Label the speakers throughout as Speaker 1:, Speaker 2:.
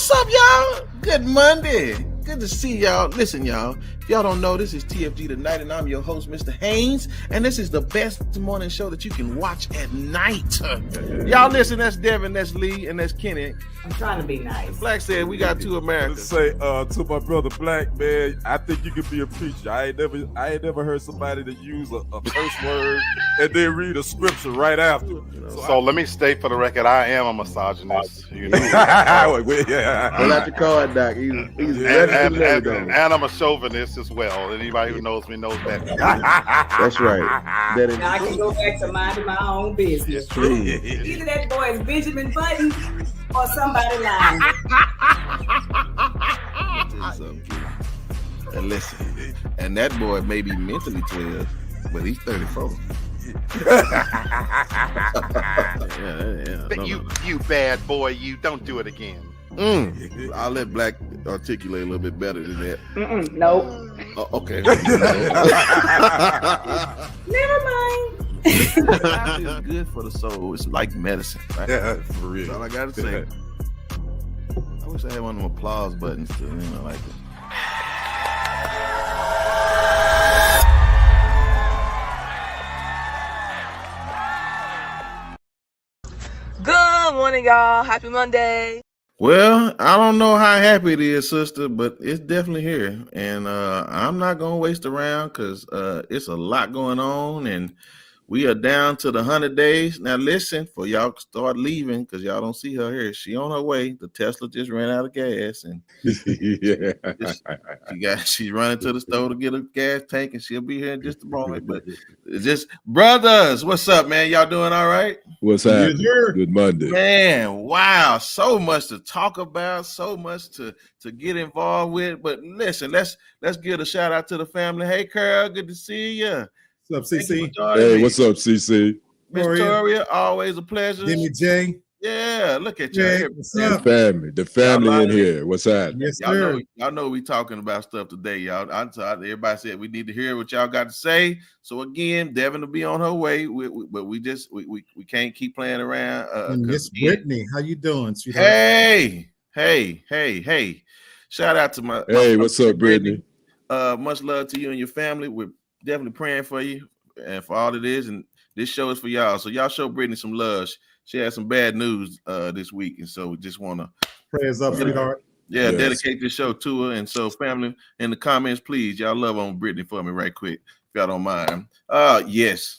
Speaker 1: What's up, y'all? Good Monday. Good to see y'all. Listen, y'all. If y'all don't know, this is TFG Tonight, and I'm your host, Mr. Haynes. And this is the best morning show that you can watch at night. Y'all listen, that's Devin, that's Lee, and that's Kenny.
Speaker 2: I'm trying to be nice.
Speaker 1: Black said we got two Americans.
Speaker 3: Say to my brother Black, man, I think you could be a preacher. I ain't never heard somebody that use a curse word and then read a scripture right after. You know?
Speaker 4: So let me state for the record, I am a misogynist. You know?
Speaker 5: Pull out your card, Doc. He's
Speaker 4: and I'm a chauvinist as well. Anybody who knows me knows that.
Speaker 5: That's right.
Speaker 2: Now I can go back to minding my own business. Either that boy is Benjamin Button or somebody lying.
Speaker 1: And listen, and that boy may be mentally 12, but he's 34.
Speaker 4: You bad boy, you don't do it again.
Speaker 1: I'll let Black articulate a little bit better than that.
Speaker 2: Nope.
Speaker 1: Okay.
Speaker 2: Never mind.
Speaker 1: It's good for the soul. It's like medicine, right?
Speaker 3: Yeah, for real.
Speaker 1: That's all I gotta say. I wish I had one of them applause buttons to, like it.
Speaker 6: Good morning, y'all. Happy Monday.
Speaker 1: Well, I don't know how happy it is, sister, but it's definitely here. And I'm not going to waste around because it's a lot going on. And we are down to the 100 days. Now, listen, for y'all start leaving because y'all don't see her here. She on her way. The Tesla just ran out of gas. And she's running to the store to get a gas tank, and she'll be here in just a moment. But it's just, brothers, what's up, man? Y'all doing all right?
Speaker 7: What's happening? Good Monday.
Speaker 1: Man, wow. So much to talk about, so much to get involved with. But listen, let's give a shout out to the family. Hey, Carl, good to see you.
Speaker 8: What's up, CC?
Speaker 7: Hey, what's up, CC?
Speaker 1: Victoria, always a pleasure.
Speaker 8: Jimmy J.
Speaker 1: Yeah, look at you.
Speaker 8: Jay, what's up?
Speaker 7: The family in here. What's happening?
Speaker 8: Yes, sir.
Speaker 1: Y'all know we talking about stuff today, y'all. Everybody said we need to hear what y'all got to say. So again, Devin will be on her way, but we can't keep playing around.
Speaker 8: And Miss Brittany, how you doing, sweetheart?
Speaker 1: Hey! Shout out to my
Speaker 7: what's up, Brittany?
Speaker 1: Much love to you and your family. We're definitely praying for you and for all it is. And this show is for y'all. So y'all show Brittany some love. She had some bad news this week, and so we just want to
Speaker 8: prayers up, sweetheart.
Speaker 1: Yeah, yes. Dedicate this show to her. And so, family, in the comments, please, y'all love on Brittany for me, right quick, if y'all don't mind. Yes,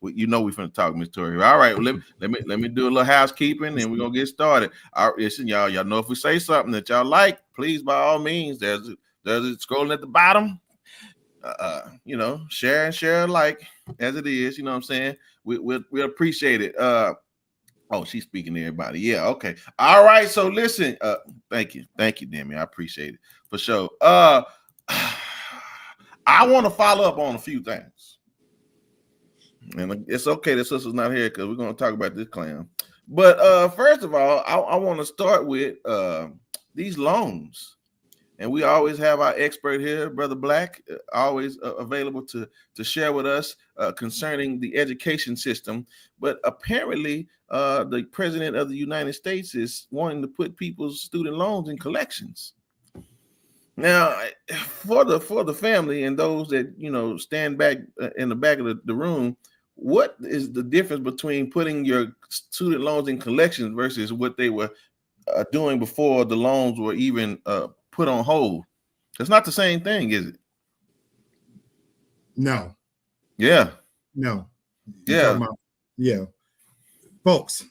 Speaker 1: you know we finna talk, Miss Tori. All right, well, let me do a little housekeeping, and we're gonna get started. All right, listen, y'all know if we say something that y'all like, please, by all means, there's it scrolling at the bottom. Share and share like as it is. You know what I'm saying? We appreciate it. She's speaking to everybody. Yeah, okay. All right. So listen, thank you, Demi. I appreciate it for sure. I want to follow up on a few things. And it's okay that sister's not here because we're gonna talk about this clown. But first of all, I want to start with these loans. And we always have our expert here, Brother Black, always available to share with us concerning the education system. But apparently, the president of the United States is wanting to put people's student loans in collections. Now, for the family and those that stand back in the back of the room, what is the difference between putting your student loans in collections versus what they were doing before the loans were even put on hold? It's not the same thing, is it?
Speaker 8: No.
Speaker 1: Yeah.
Speaker 8: No.
Speaker 1: Yeah.
Speaker 8: Folks,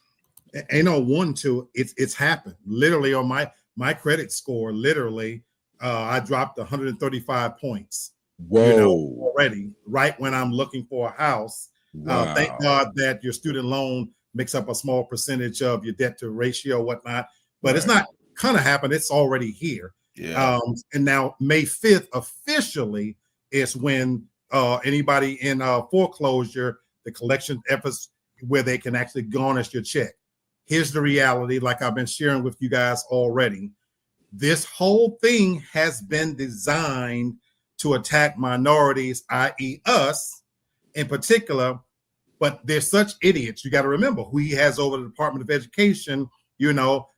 Speaker 8: ain't no one to it's happened. Literally on my credit score, literally, I dropped 135 points.
Speaker 7: Whoa.
Speaker 8: Already, right when I'm looking for a house.
Speaker 7: Wow.
Speaker 8: Thank God that your student loan makes up a small percentage of your debt to ratio, whatnot. But It's not kind of happened. It's already here.
Speaker 1: Yeah.
Speaker 8: And now May 5th officially is when anybody in foreclosure, the collection efforts where they can actually garnish your check. Here's the reality, like I've been sharing with you guys already. This whole thing has been designed to attack minorities, i.e. us in particular, but they're such idiots. You got to remember who he has over the Department of Education,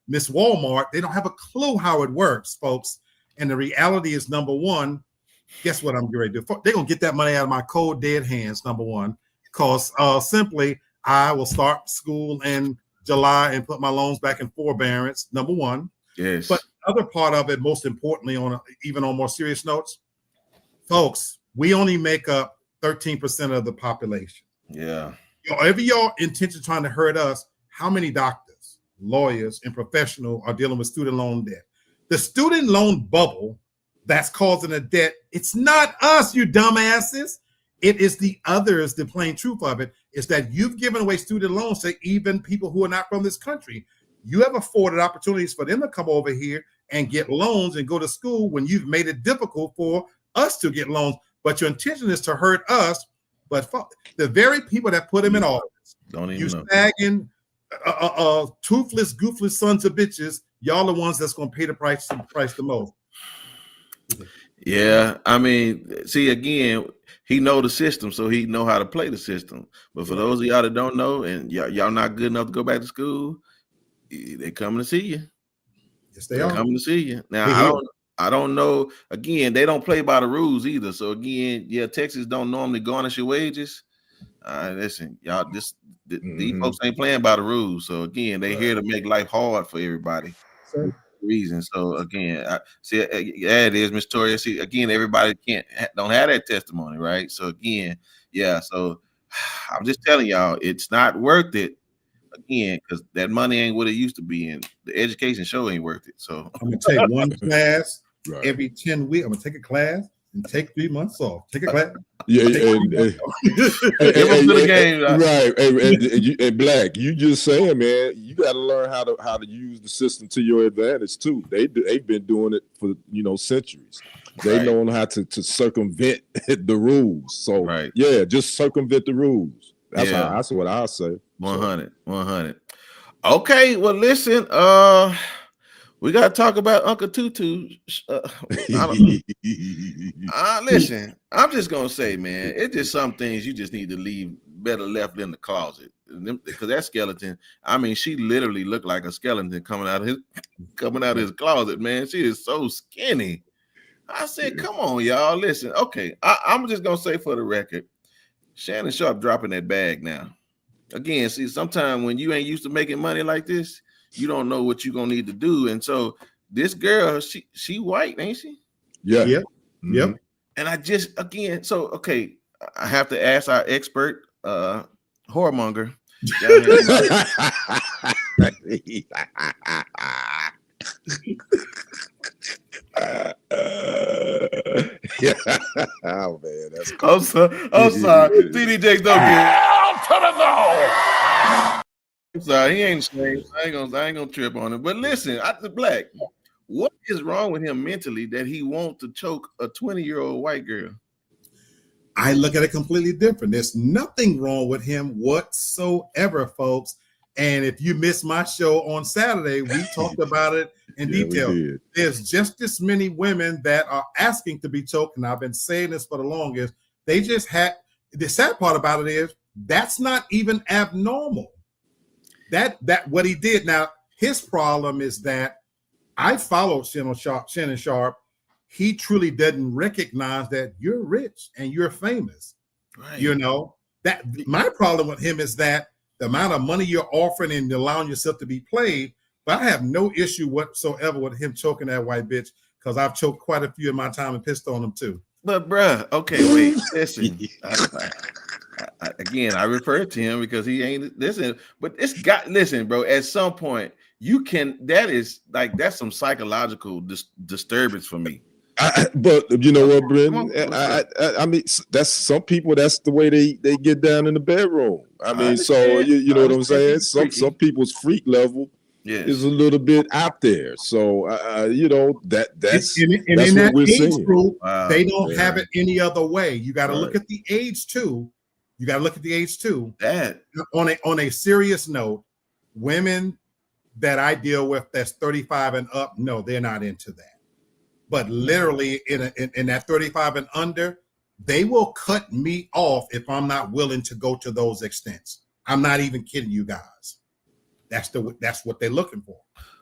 Speaker 8: Miss Walmart, they don't have a clue how it works, folks. And the reality is, number one, guess what I'm getting ready to do? They're going to get that money out of my cold, dead hands, number one, because simply I will start school in July and put my loans back in forbearance, number one.
Speaker 1: Yes.
Speaker 8: But the other part of it, most importantly, even on more serious notes, folks, we only make up 13% of the population.
Speaker 1: Yeah.
Speaker 8: Whatever your intention trying to hurt us, how many doctors, lawyers, and professionals are dealing with student loan debt? The student loan bubble that's causing a debt, it's not us, you dumbasses. It is the others. The plain truth of it is that you've given away student loans to even people who are not from this country. You have afforded opportunities for them to come over here and get loans and go to school when you've made it difficult for us to get loans. But your intention is to hurt us. But the very people that put him in office,
Speaker 1: don't even
Speaker 8: you
Speaker 1: know.
Speaker 8: sagging, toothless, goofless sons of bitches, y'all the ones that's going to pay the price the most.
Speaker 1: Yeah, I mean, see, again, he know the system, so he know how to play the system. But for those of y'all that don't know, and y'all not good enough to go back to school, they coming to see you.
Speaker 8: Yes, they're
Speaker 1: coming to see you. Now, I don't know. Again, they don't play by the rules either. So again, yeah, Texas don't normally garnish your wages. Listen, y'all, these folks ain't playing by the rules. So again, they here to make life hard for everybody. Reason. So again, it is, Miss Toria. See, again, everybody don't have that testimony, right? So again, yeah. So I'm just telling y'all, it's not worth it. Again, because that money ain't what it used to be, and the education show ain't worth it. So
Speaker 8: I'm gonna take one class every 10 weeks. I'm gonna take a class and take 3 months off. Take a class.
Speaker 7: Yeah, and Black, you just saying, man, you got to learn how to use the system to your advantage too. They've been doing it for centuries. They know how to circumvent the rules. So yeah, just circumvent the rules. That's what I'll say.
Speaker 1: 100. Okay, well, listen, we got to talk about Uncle Tutu. Listen, I'm just going to say, man, it's just some things you just need to leave better left in the closet. Because that skeleton, I mean, she literally looked like a skeleton coming out of his closet, man. She is so skinny. I said, come on, y'all. Listen, okay, I'm just going to say for the record, Shannon Sharpe dropping that bag now. Again, see, sometimes when you ain't used to making money like this, you don't know what you're gonna need to do. And so this girl, she white, ain't she?
Speaker 7: Yeah.
Speaker 8: Yep.
Speaker 7: Mm-hmm.
Speaker 8: Yep.
Speaker 1: And I just okay, I have to ask our expert whoremonger.
Speaker 7: Oh man, that's cool.
Speaker 1: I'm sorry. TDJ don't I'm sorry, he ain't ashamed. I ain't gonna trip on him. But listen, Black, what is wrong with him mentally that he wants to choke a 20-year-old white girl?
Speaker 8: I look at it completely different. There's nothing wrong with him whatsoever, folks. And if you missed my show on Saturday, we talked about it in detail. There's just as many women that are asking to be choked, and I've been saying this for the longest. They just the sad part about it is that's not even abnormal. That what he did. Now, his problem is that I followed Shannon Sharpe. He truly doesn't recognize that you're rich and you're famous. Right. You know, that my problem with him is that the amount of money you're offering and allowing yourself to be played. But I have no issue whatsoever with him choking that white bitch, because I've choked quite a few in my time and pissed on them too.
Speaker 1: But bruh, okay, wait, listen. Again, I refer to him because he ain't listen. But listen, bro. At some point, that's some psychological disturbance for me.
Speaker 7: But you know what, Brendan? I mean, that's some people. That's the way they get down in the bedroom. I mean, so you know what I'm saying? Some people's freak level is a little bit out there. So you know that's what we're seeing.
Speaker 8: Group, they don't have it any other way. You got to look at the age too. That on a serious note, women that I deal with that's 35 and up, no, they're not into that. But literally in that 35 and under, they will cut me off if I'm not willing to go to those extents. I'm not even kidding you guys. That's what they're looking for.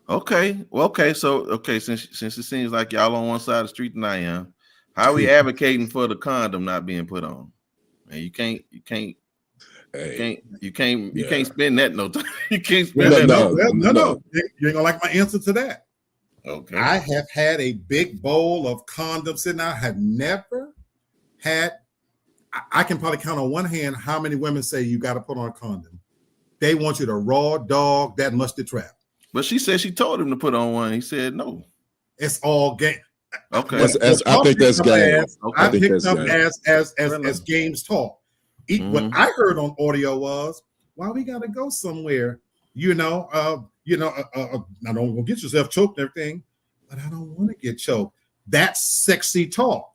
Speaker 1: Okay. Well, okay. So, since it seems like y'all on one side of the street than I am, how are we advocating for the condom not being put on? And you can't spend that no time. You can't spend that.
Speaker 8: No. You ain't gonna like my answer to that.
Speaker 1: Okay.
Speaker 8: I have had a big bowl of condoms sitting out. I have never had. I can probably count on one hand how many women say you got to put on a condom. They want you to raw dog that mustard trap.
Speaker 1: But she said she told him to put on one. He said no.
Speaker 8: It's all game.
Speaker 1: Okay.
Speaker 7: I think that's game.
Speaker 8: I picked up as games talk. What I heard on audio was, "Why we gotta go somewhere? I don't want to get yourself choked and everything, but I don't want to get choked." That's sexy talk,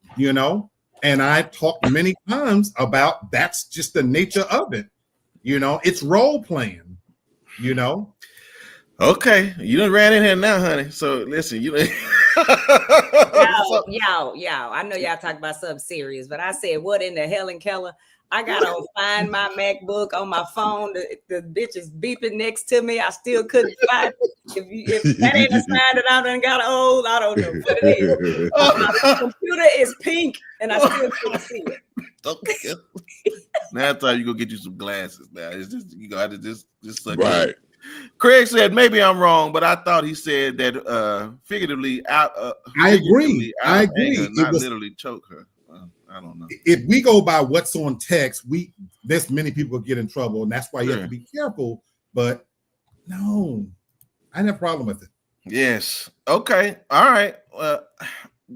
Speaker 8: And I talked many times about that's just the nature of it. It's role playing.
Speaker 1: Okay, you done ran in here now, honey. So listen,
Speaker 2: Yo, I know y'all talk about something serious, but I said, what in the Helen Keller? I gotta find my MacBook on my phone. The bitch is beeping next to me. I still couldn't find it. If that ain't a sign that I done got old, I don't know what it is. My computer is pink and I still can't see it.
Speaker 1: Okay. Now I thought you go get you some glasses. Now it's just you got to just suck it.
Speaker 7: Right.
Speaker 1: Craig said maybe I'm wrong, but I thought he said that figuratively out.
Speaker 8: I agree.
Speaker 1: Not literally choke her. I don't know.
Speaker 8: If we go by what's on text, there's many people get in trouble, and that's why you have to be careful. But no, I didn't have a problem with it.
Speaker 1: Yes. Okay. All right.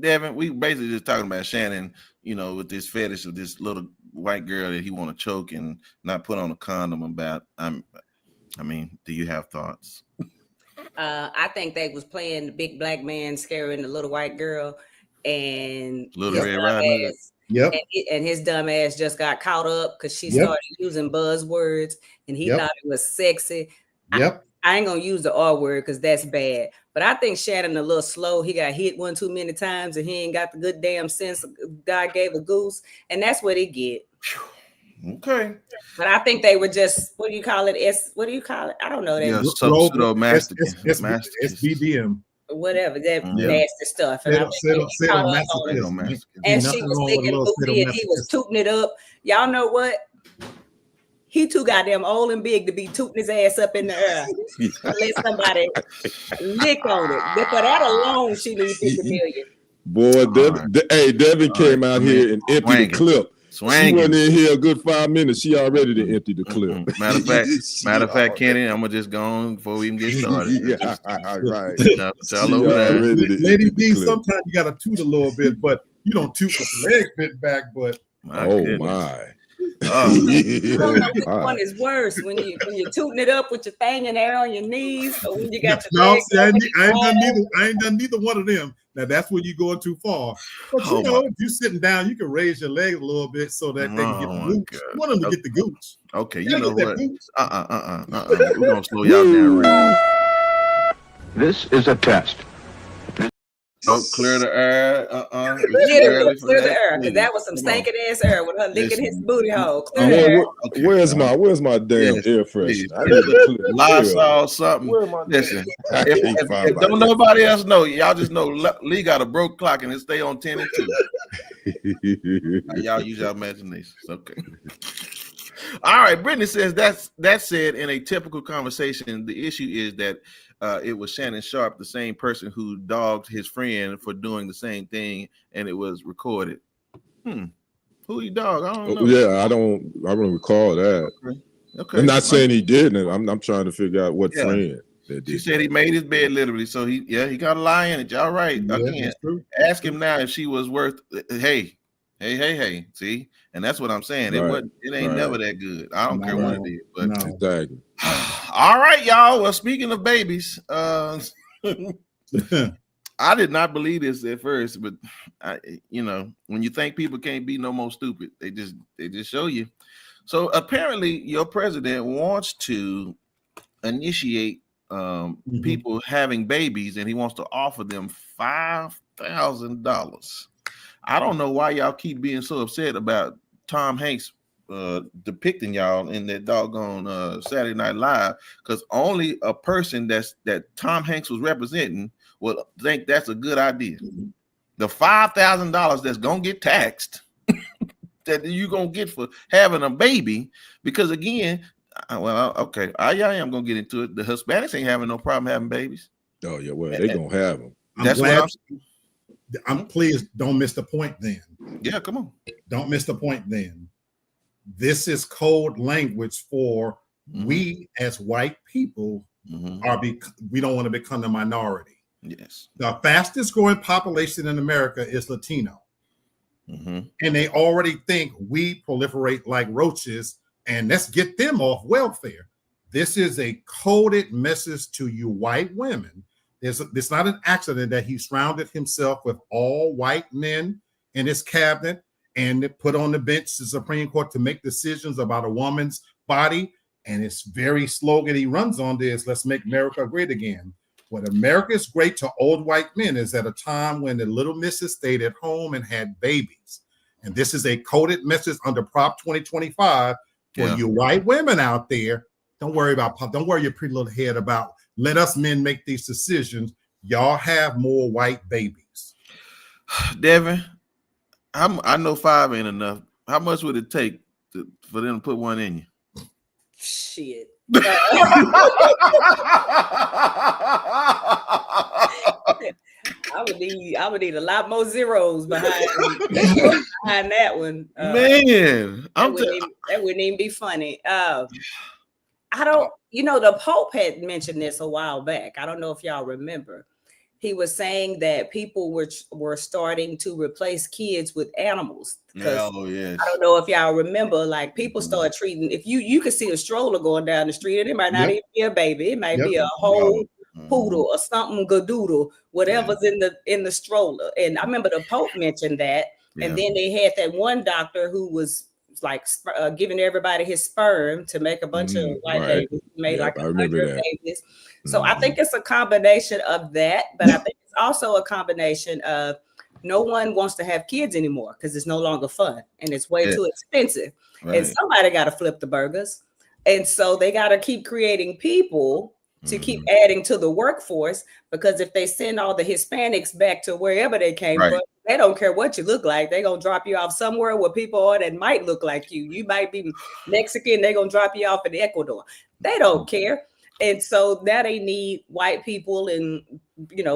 Speaker 1: Devin, we basically just talking about Shannon, with this fetish of this little white girl that he want to choke and not put on a condom about. Do you have thoughts?
Speaker 2: I think they was playing the big black man scaring the little white girl, and
Speaker 1: Little Red Riding Hood.
Speaker 8: Yep.
Speaker 2: And his dumb ass just got caught up because she started using buzzwords, and he thought it was sexy.
Speaker 8: Yep.
Speaker 2: I ain't gonna use the R word because that's bad. But I think Shannon a little slow. He got hit one too many times, and he ain't got the good damn sense God gave a goose, and that's what he get.
Speaker 1: Okay.
Speaker 2: But I think they were just, what do you call it? I don't know that.
Speaker 1: Yeah, pseudo masochist.
Speaker 8: It's BDM.
Speaker 2: Whatever, that nasty stuff. And she was thinking booty and he was tooting it up. Y'all know what? He too goddamn old and big to be tooting his ass up in the air. Let somebody lick on it. For that alone, she needs 50 million.
Speaker 7: Boy, Devin came out here and emptied the clip. She went in here a good 5 minutes. She already done emptied the clip.
Speaker 1: Matter of fact, Kenny, I'm gonna just go on before we even get started.
Speaker 7: Right.
Speaker 8: Lady B, sometimes you gotta toot a little bit, but you don't toot with the leg bit back. But
Speaker 7: my.
Speaker 2: I don't know which one is worse, when you're tooting it up with your thing in there on your knees, or when you got your legs.
Speaker 8: I ain't done neither one of them. Now that's when you're going too far. But if you're sitting down, you can raise your legs a little bit so that they can get the gooch. You want them to get the gooch.
Speaker 1: Okay, you know what? We're gonna slow y'all down right.
Speaker 9: This is a test.
Speaker 1: Don't clear the air.
Speaker 2: Literally clear the air, because that was some stinking ass air with her licking his booty hole.
Speaker 7: Where's my damn air freshener?
Speaker 1: Lysol something. Listen, if don't nobody else know, y'all just know Lee got a broke clock and it stay on 10 and 2. Y'all use your imaginations. Okay. All right. Brittany says that said, in a typical conversation, the issue is that it was Shannon Sharpe, the same person who dogged his friend for doing the same thing, and it was recorded. Who he dogged? I don't know.
Speaker 7: Yeah, I don't recall that. Okay. I'm not saying he didn't. I'm trying to figure out what friend.
Speaker 1: She said he made his bed literally, so he got a lie in it. Y'all right. Again, ask him now if she was worth. Hey. See, and that's what I'm saying. It ain't never that good. I don't care what it is. But
Speaker 7: exactly.
Speaker 1: All right, y'all. Well, speaking of babies, I did not believe this at first, but when you think people can't be no more stupid, they just show you. So apparently, your president wants to initiate people having babies, and he wants to offer them $5,000. I don't know why y'all keep being so upset about Tom Hanks depicting y'all in that doggone Saturday Night Live, because only a person that Tom Hanks was representing would think that's a good idea. The $5,000 that's gonna get taxed that you're gonna get for having a baby, because again, okay, I am gonna get into it. The Hispanics ain't having no problem having babies.
Speaker 7: Oh yeah, well they gonna have them.
Speaker 8: That's what I'm please don't miss the point then.
Speaker 1: Yeah, come on.
Speaker 8: Don't miss the point then. This is code language for we as white people we don't want to become the minority.
Speaker 1: Yes.
Speaker 8: The fastest growing population in America is Latino. And they already think we proliferate like roaches and let's get them off welfare. This is a coded message to you white women. It's not an accident that he surrounded himself with all white men in his cabinet and put on the bench the Supreme Court to make decisions about a woman's body. And his very slogan he runs on is, let's make America great again. What America is great to old white men is at a time when the little missus stayed at home and had babies. And this is a coded message under Prop 2025 for you white women out there. Don't worry your pretty little head about let us men make these decisions. Y'all have more white babies.
Speaker 1: Devin, I know 5 ain't enough. How much would it take for them to put one in you?
Speaker 2: Shit. I would need a lot more zeros behind that one.
Speaker 1: Man,
Speaker 2: that wouldn't even be funny. I don't, the Pope had mentioned this a while back. I don't know if y'all remember. He was saying that people were starting to replace kids with animals.
Speaker 1: Oh, yes.
Speaker 2: I don't know if y'all remember, like people start treating, if you could see a stroller going down the street, and it might not even be a baby, it might be a whole poodle or something gadoodle, whatever's in the stroller. And I remember the Pope mentioned that. And then they had that one doctor who was like giving everybody his sperm to make a bunch of white babies. He made like 100 babies. So I think it's a combination of that, but I think it's also a combination of no one wants to have kids anymore because it's no longer fun and it's way too expensive. And somebody got to flip the burgers. And so they got to keep creating people to keep adding to the workforce, because if they send all the Hispanics back to wherever they came from, they don't care what you look like. They're going to drop you off somewhere where people are that might look like you. You might be Mexican. They're going to drop you off in Ecuador. They don't care. And so now they need white people and,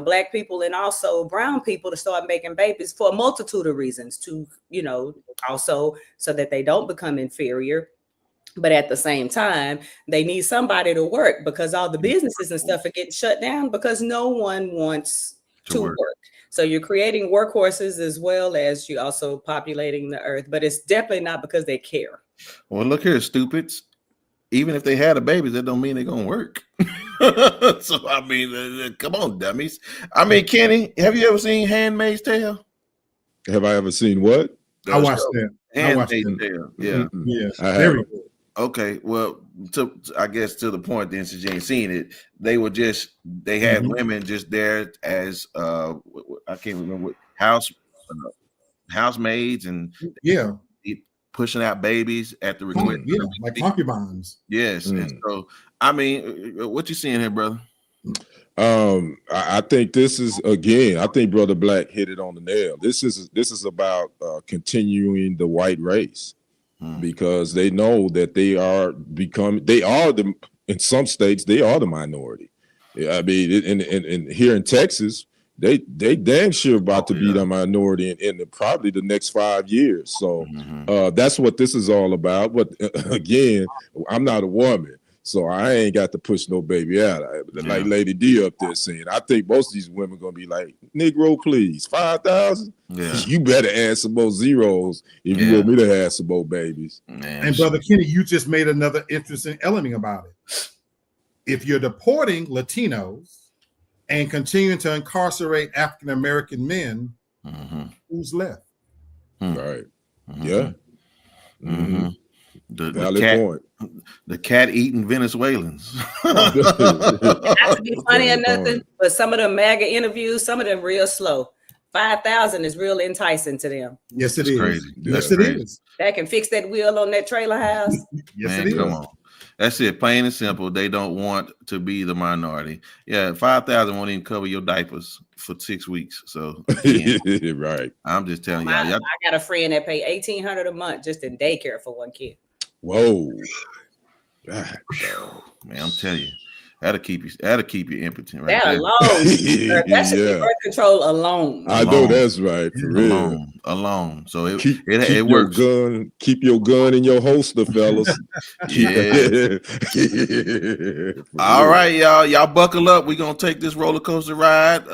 Speaker 2: black people and also brown people to start making babies for a multitude of reasons to, also so that they don't become inferior. But at the same time, they need somebody to work because all the businesses and stuff are getting shut down because no one wants to work. So you're creating workhorses as well as you also populating the earth, but it's definitely not because they care.
Speaker 1: Well, look here, stupids. Even if they had a baby, that don't mean they're going to work. So, I mean, come on, dummies. I mean, Kenny, have you ever seen Handmaid's Tale?
Speaker 7: Have I ever seen what?
Speaker 8: I watched that.
Speaker 1: Handmaid's Tale. Yeah.
Speaker 8: Yes.
Speaker 1: Very good. Okay. Well, I guess to the point then, since you ain't seen it, they had women just there as, I can't remember what, housemaids and pushing out babies at the request.
Speaker 8: Like concubines.
Speaker 1: Yes. And so, I mean, what you seeing here, brother?
Speaker 7: I think this is, again, I think Brother Black hit it on the nail. This is about continuing the white race, because they know that in some states, they are the minority. I mean, in here in Texas, they damn sure about to be the minority in probably the next 5 years. So that's what this is all about. But again, I'm not a woman, so I ain't got to push no baby out. Like Lady D up there saying, I think most of these women gonna be like, Negro, please, 5,000. You better add some more zeros if you want me to have some more babies.
Speaker 8: And Brother Kenny, you just made another interesting element about it. If you're deporting Latinos and continuing to incarcerate African American men, who's left?
Speaker 7: Right. Yeah.
Speaker 1: The cat-eating Venezuelans.
Speaker 2: Not to be funny or nothing, but some of the MAGA interviews, some of them real slow. 5,000 is real enticing to them.
Speaker 8: Yes, it
Speaker 1: That's
Speaker 8: is.
Speaker 1: crazy.
Speaker 8: Yes,
Speaker 1: That's
Speaker 8: it
Speaker 1: crazy.
Speaker 8: is.
Speaker 2: That can fix that wheel on that trailer house.
Speaker 8: Yes,
Speaker 1: Man,
Speaker 8: it is.
Speaker 1: come on. That's it. Plain and simple. They don't want to be the minority. Yeah, 5,000 won't even cover your diapers for 6 weeks. So again,
Speaker 7: right.
Speaker 1: I'm just telling y'all.
Speaker 2: I got a friend that pay $1,800 a month just in daycare for one kid.
Speaker 7: Whoa.
Speaker 1: God, man, I'm telling you, that'll keep you impotent right
Speaker 2: That
Speaker 1: there.
Speaker 2: alone, that should be
Speaker 7: Yeah.
Speaker 2: birth control alone.
Speaker 7: I know that's right. For real.
Speaker 1: Alone. So it
Speaker 7: Keep
Speaker 1: works.
Speaker 7: Keep your gun in your holster, fellas.
Speaker 1: Yeah. All right, y'all. Y'all buckle up. We're gonna take this roller coaster ride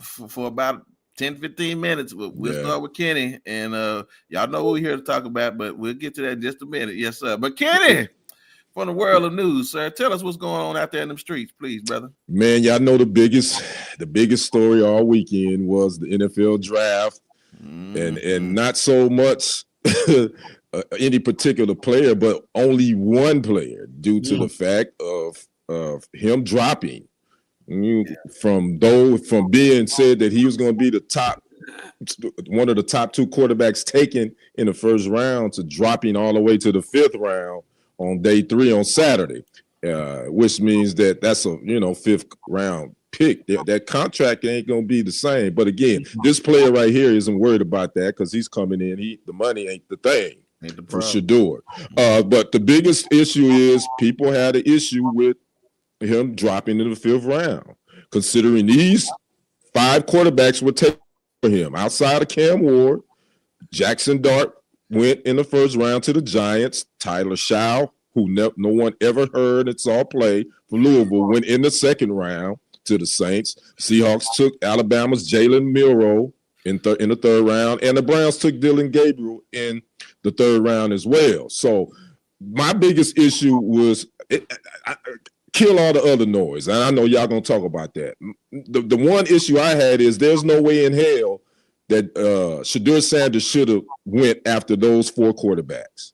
Speaker 1: for about 10-15 minutes. We'll start with Kenny, and y'all know what we're here to talk about, but we'll get to that in just a minute. Yes, sir. But Kenny, from the world of news, sir, tell us what's going on out there in them streets, please, brother.
Speaker 7: Man, y'all know the biggest story all weekend was the NFL draft, and not so much any particular player, but only one player due to the fact of him dropping from being said that he was going to be one of the top 2 quarterbacks taken in the first round to dropping all the way to the 5th round on day 3 on Saturday, which means that's a 5th round pick. That contract ain't gonna be the same. But again, this player right here isn't worried about that because he's coming in. The money ain't the thing for Shedeur. But the biggest issue is people had an issue with him dropping in the 5th round, considering these 5 quarterbacks were taken for him outside of Cam Ward. Jackson Dart went in the 1st round to the Giants. Tyler Shaw, who no one ever heard and saw play for Louisville, went in the 2nd round to the Saints. Seahawks took Alabama's Jalen Milroe in the 3rd round, and the Browns took Dylan Gabriel in the 3rd round as well. So my biggest issue was kill all the other noise, and I know y'all gonna talk about that. The one issue I had is there's no way in hell that Shedeur Sanders should have went after those 4 quarterbacks.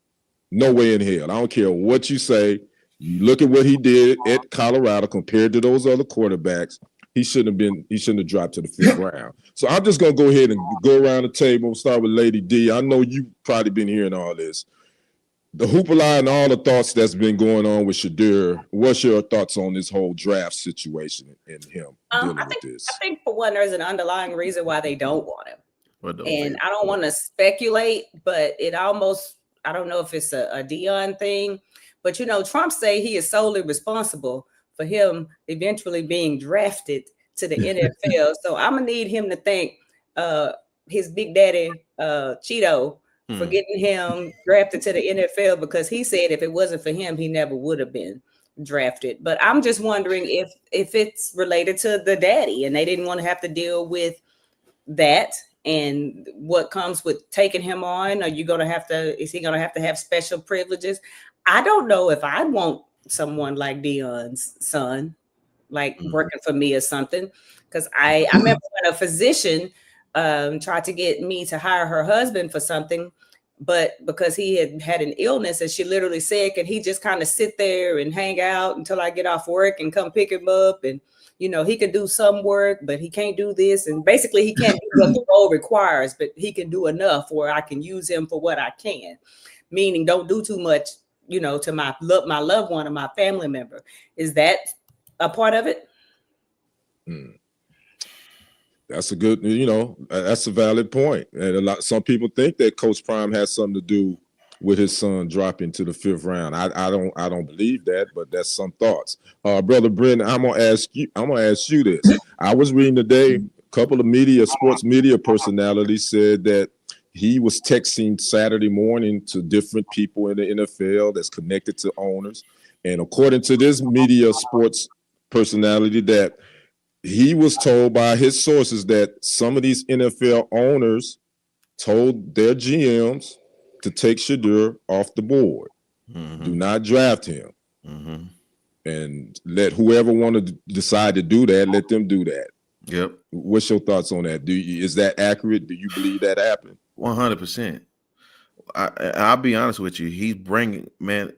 Speaker 7: No way in hell. I don't care what you say. You look at what he did at Colorado compared to those other quarterbacks. He shouldn't have dropped to the 5th round. So I'm just gonna go ahead and go around the table. Start with Lady D. I know you've probably been hearing all this. The hoopla and all the thoughts that's been going on with Shedeur. What's your thoughts on this whole draft situation and him dealing with this?
Speaker 2: I think for one, there's an underlying reason why they don't want him. And I don't want to speculate, but it almost, I don't know if it's a Deion thing, but Trump say he is solely responsible for him eventually being drafted to the NFL. So I'm gonna need him to thank his big daddy Cheeto for getting him drafted to the NFL, because he said if it wasn't for him, he never would have been drafted. But I'm just wondering if it's related to the daddy and they didn't want to have to deal with that and what comes with taking him on. Is he going to have special privileges? I don't know if I want someone like Deion's son, like working for me or something. Because I remember when a physician tried to get me to hire her husband for something, but because he had an illness and she literally said, can he just kind of sit there and hang out until I get off work and come pick him up? And, he can do some work, but he can't do this. And basically he can't do what the role requires, but he can do enough where I can use him for what I can. Meaning don't do too much, to my loved one or my family member. Is that a part of it?
Speaker 7: That's a good, that's a valid point. And some people think that Coach Prime has something to do with his son dropping to the 5th round. I don't believe that, but that's some thoughts. Brother Brendan, I'm gonna ask you this. I was reading today, a couple of sports media personalities said that he was texting Saturday morning to different people in the NFL that's connected to owners. And according to this media sports personality, that he was told by his sources that some of these NFL owners told their GMs to take Shedeur off the board. Do not draft him. And let whoever want to decide to do that, let them do that.
Speaker 1: Yep.
Speaker 7: What's your thoughts on that? Is that accurate? Do you believe that happened? 100%.
Speaker 1: I'll be honest with you. He's bringing, man,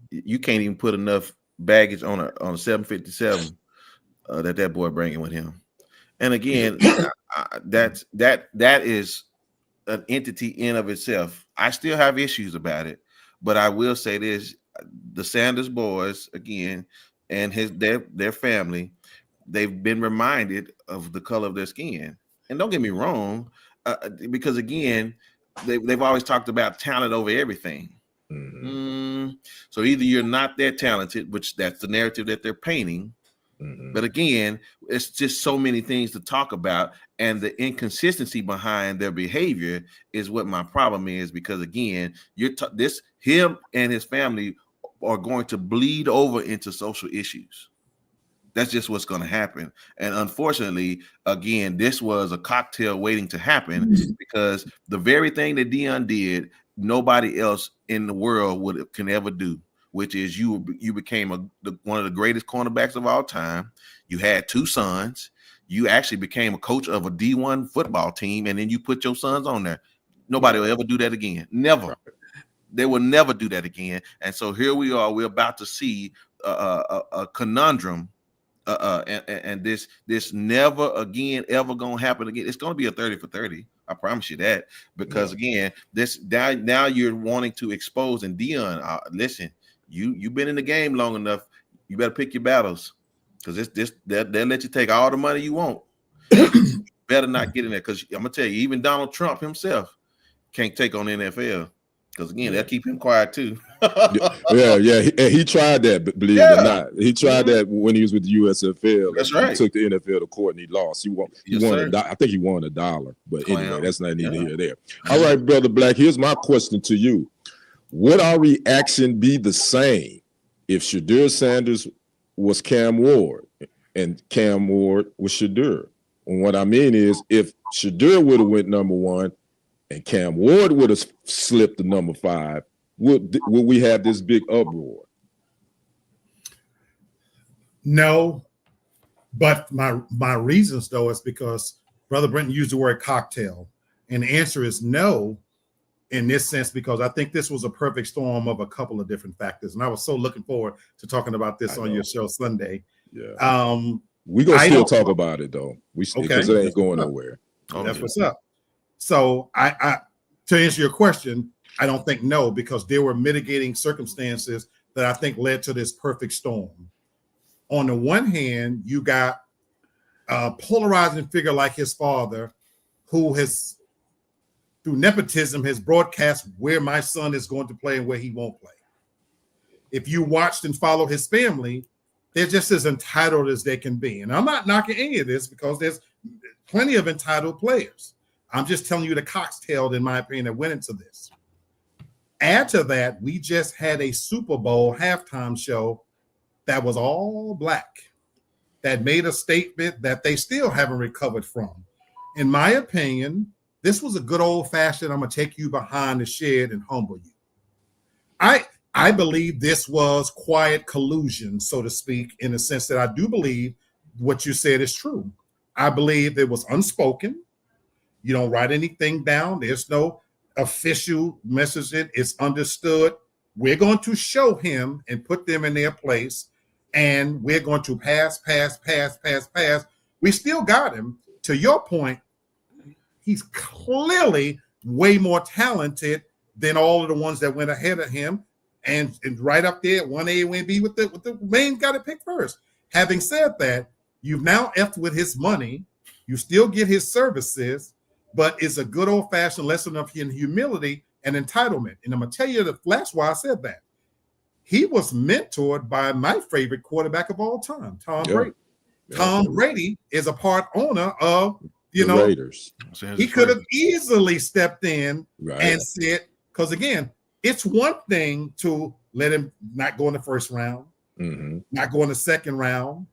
Speaker 1: you can't even put enough baggage on a 757 that boy bringing with him. And again, that is an entity in of itself. I still have issues about it, but I will say this: the Sanders boys, again, and their family, they've been reminded of the color of their skin. And don't get me wrong, because again, they've always talked about talent over everything. So either you're not that talented, which that's the narrative that they're painting. But again, it's just so many things to talk about, and the inconsistency behind their behavior is what my problem is. Because again, him and his family are going to bleed over into social issues. That's just what's going to happen. And unfortunately, again, this was a cocktail waiting to happen, because the very thing that Deion did, nobody else in the world can ever do, which is you became one of the greatest cornerbacks of all time. You had 2 sons. You actually became a coach of a D1 football team, and then you put your sons on there. Nobody will ever do that again. Never. They will never do that again. And so here we are. We're about to see a conundrum, and this never again ever gonna happen again. It's gonna be a 30 for 30. I promise you that, because again, this now you're wanting to expose. And Deion, listen. You've been in the game long enough. You better pick your battles, because they'll let you take all the money you want. You better not get in there, because I'm gonna tell you, even Donald Trump himself can't take on the NFL, because again, they'll keep him quiet too.
Speaker 7: And he tried that, believe it or not. He tried that when he was with the USFL.
Speaker 1: That's right.
Speaker 7: He took the NFL to court and he lost. He won. I think he won $1, but anyway, that's not neither here nor there. All right, Brother Black. Here's my question to you. Would our reaction be the same if Shedeur Sanders was Cam Ward and Cam Ward was Shedeur? And what I mean is, if Shedeur would have went number 1 and Cam Ward would have slipped to number 5, would we have this big uproar?
Speaker 8: No, but my reasons though is because Brother Brenton used the word cocktail, and the answer is no. In this sense, because I think this was a perfect storm of a couple of different factors. And I was so looking forward to talking about this on your show Sunday.
Speaker 7: Yeah. We're going to still talk about it, though. Because it ain't going nowhere.
Speaker 8: That's what's up. So I to answer your question, I don't think no, because there were mitigating circumstances that I think led to this perfect storm. On the one hand, you got a polarizing figure like his father, who has, through nepotism, has broadcast where my son is going to play and where he won't play. If you watched and followed his family, they're just as entitled as they can be. And I'm not knocking any of this, because there's plenty of entitled players. I'm just telling you the cocktail, in my opinion, that went into this. Add to that, we just had a Super Bowl halftime show that was all black, that made a statement that they still haven't recovered from. In my opinion, this was a good old-fashioned, I'm going to take you behind the shed and humble you. I believe this was quiet collusion, so to speak, in the sense that I do believe what you said is true. I believe it was unspoken. You don't write anything down. There's no official messaging. It's understood. We're going to show him and put them in their place, and we're going to pass. We still got him. To your point, he's clearly way more talented than all of the ones that went ahead of him, and right up there, 1A, 1B with the main got to pick first. Having said that, you've now effed with his money. You still get his services, but it's a good old-fashioned lesson of humility and entitlement. And I'm going to tell you that's why I said that. He was mentored by my favorite quarterback of all time, Tom Brady. Tom Brady is a part owner of the Raiders. He could have easily stepped in and said, because again, it's one thing to let him not go in the first round, not go in the second round.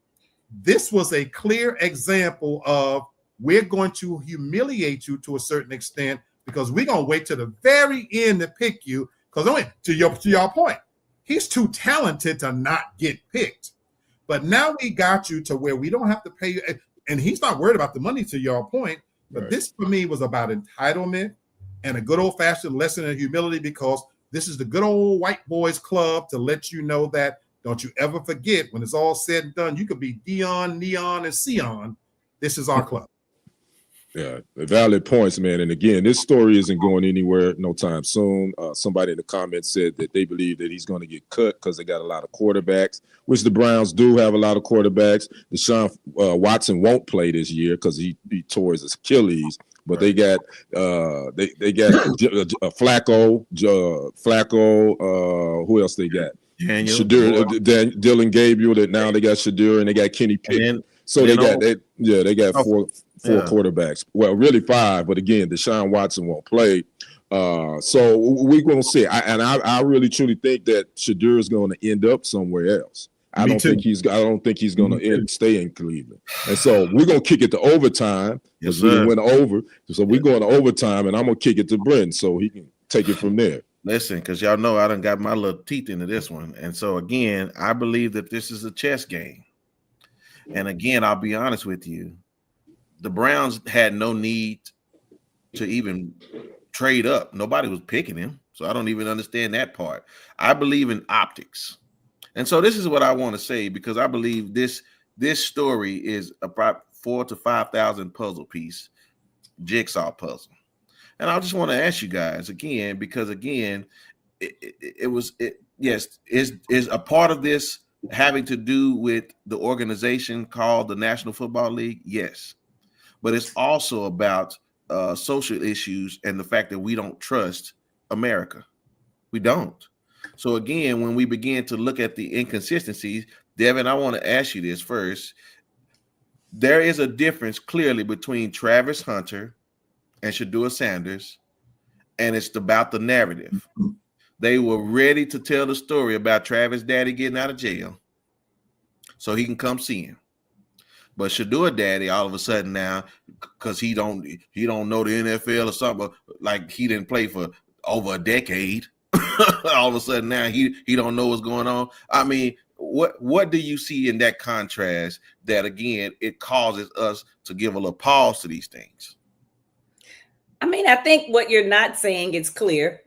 Speaker 8: This was a clear example of, we're going to humiliate you to a certain extent, because we're going to wait to the very end to pick you. Because to your point, he's too talented to not get picked. But now we got you to where we don't have to pay you. And he's not worried about the money, to your point. But this, for me, was about entitlement and a good old-fashioned lesson in humility, because this is the good old white boys club to let you know that, don't you ever forget, when it's all said and done, you could be Dion, Neon, and Sion. This is our club.
Speaker 7: Yeah, valid points, man. And again, this story isn't going anywhere no time soon. Somebody in the comments said that they believe that he's going to get cut because they got a lot of quarterbacks, which the Browns do have a lot of quarterbacks. Deshaun Watson won't play this year because he tore his Achilles. But they got Flacco. Who else they got? Shadur, Dylan Gabriel. That now they got Shadur and they got Kenny Pickett. So they got four quarterbacks. Well, really 5, but again, Deshaun Watson won't play. So we're going to see. I really truly think that Shadur is going to end up somewhere else. I don't think he's going to stay in Cleveland. And so we're going to kick it to overtime because we went over. So we're going to overtime, and I'm going to kick it to Brenton so he can take it from there.
Speaker 1: Listen, because y'all know I done got my little teeth into this one. And so, again, I believe that this is a chess game. And, again, I'll be honest with you. The Browns had no need to even trade up. Nobody was picking him. So I don't even understand that part. I believe in optics. And so this is what I want to say, because I believe this story is about 4,000 to 5,000 puzzle piece, jigsaw puzzle. And I just want to ask you guys again, because again, is a part of this having to do with the organization called the National Football League? Yes. But it's also about social issues and the fact that we don't trust America. We don't. So again, when we begin to look at the inconsistencies, Devin, I want to ask you this first. There is a difference clearly between Travis Hunter and Shedeur Sanders, and it's about the narrative. They were ready to tell the story about Travis' daddy getting out of jail so he can come see him. But Shedeur daddy, all of a sudden now, because he don't know the NFL or something, like he didn't play for over a decade. All of a sudden now he don't know what's going on. I mean, what do you see in that contrast that again it causes us to give a little pause to these things?
Speaker 2: I mean, I think what you're not saying is clear.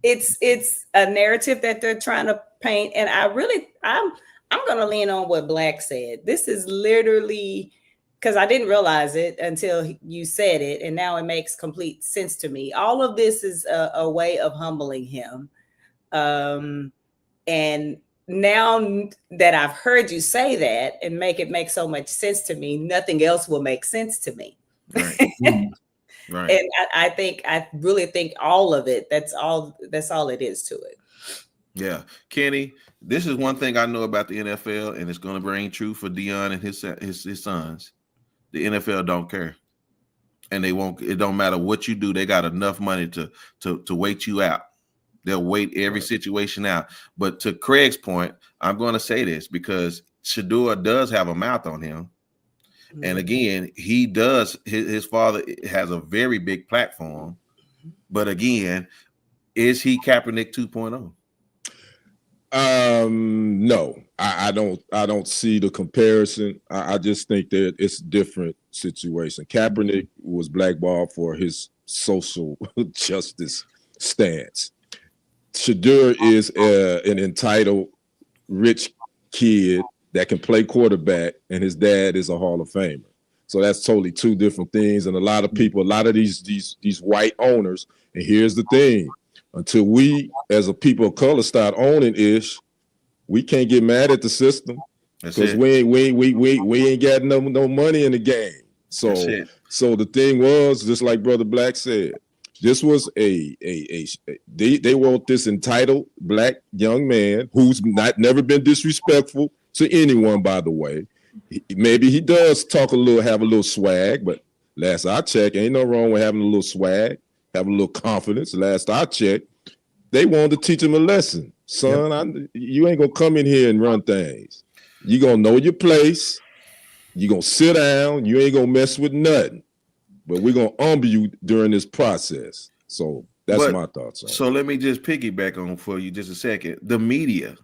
Speaker 2: It's a narrative that they're trying to paint, and I'm going to lean on what Black said. This is literally, because I didn't realize it until you said it, and now it makes complete sense to me. All of this is a way of humbling him. And now that I've heard you say that and make it make so much sense to me, nothing else will make sense to me.
Speaker 1: Right. Right.
Speaker 2: And I really think all of it, that's all it is to it.
Speaker 1: Yeah. Kenny, this is one thing I know about the NFL, and it's going to bring true for Dion and his sons. The NFL don't care. And they won't. It don't matter what you do. They got enough money to wait you out. They'll wait every situation out. But to Craig's point, I'm going to say this because Shedeur does have a mouth on him. And again, he does. His father has a very big platform. But again, is he Kaepernick 2.0?
Speaker 7: No, I don't see the comparison. I just think that it's a different situation. Kaepernick was blackballed for his social justice stance. Shedeur is an entitled rich kid that can play quarterback, and his dad is a Hall of Famer. So that's totally two different things. And a lot of these white owners, and here's the thing, until we as a people of color start owning ish, we can't get mad at the system because we ain't got no money in the game. So the thing was, just like Brother Black said, this was they want this entitled black young man who's never been disrespectful to anyone, by the way. Maybe he does have a little swag, but last I checked, ain't no wrong with having a little swag, having a little confidence. Last I checked, they wanted to teach him a lesson. Son, you ain't gonna come in here and run things. You gonna know your place. You gonna sit down. You ain't gonna mess with nothing. But we're gonna humble you during this process. So that's my thoughts on it.
Speaker 1: So let me just piggyback on for you just a second. The media,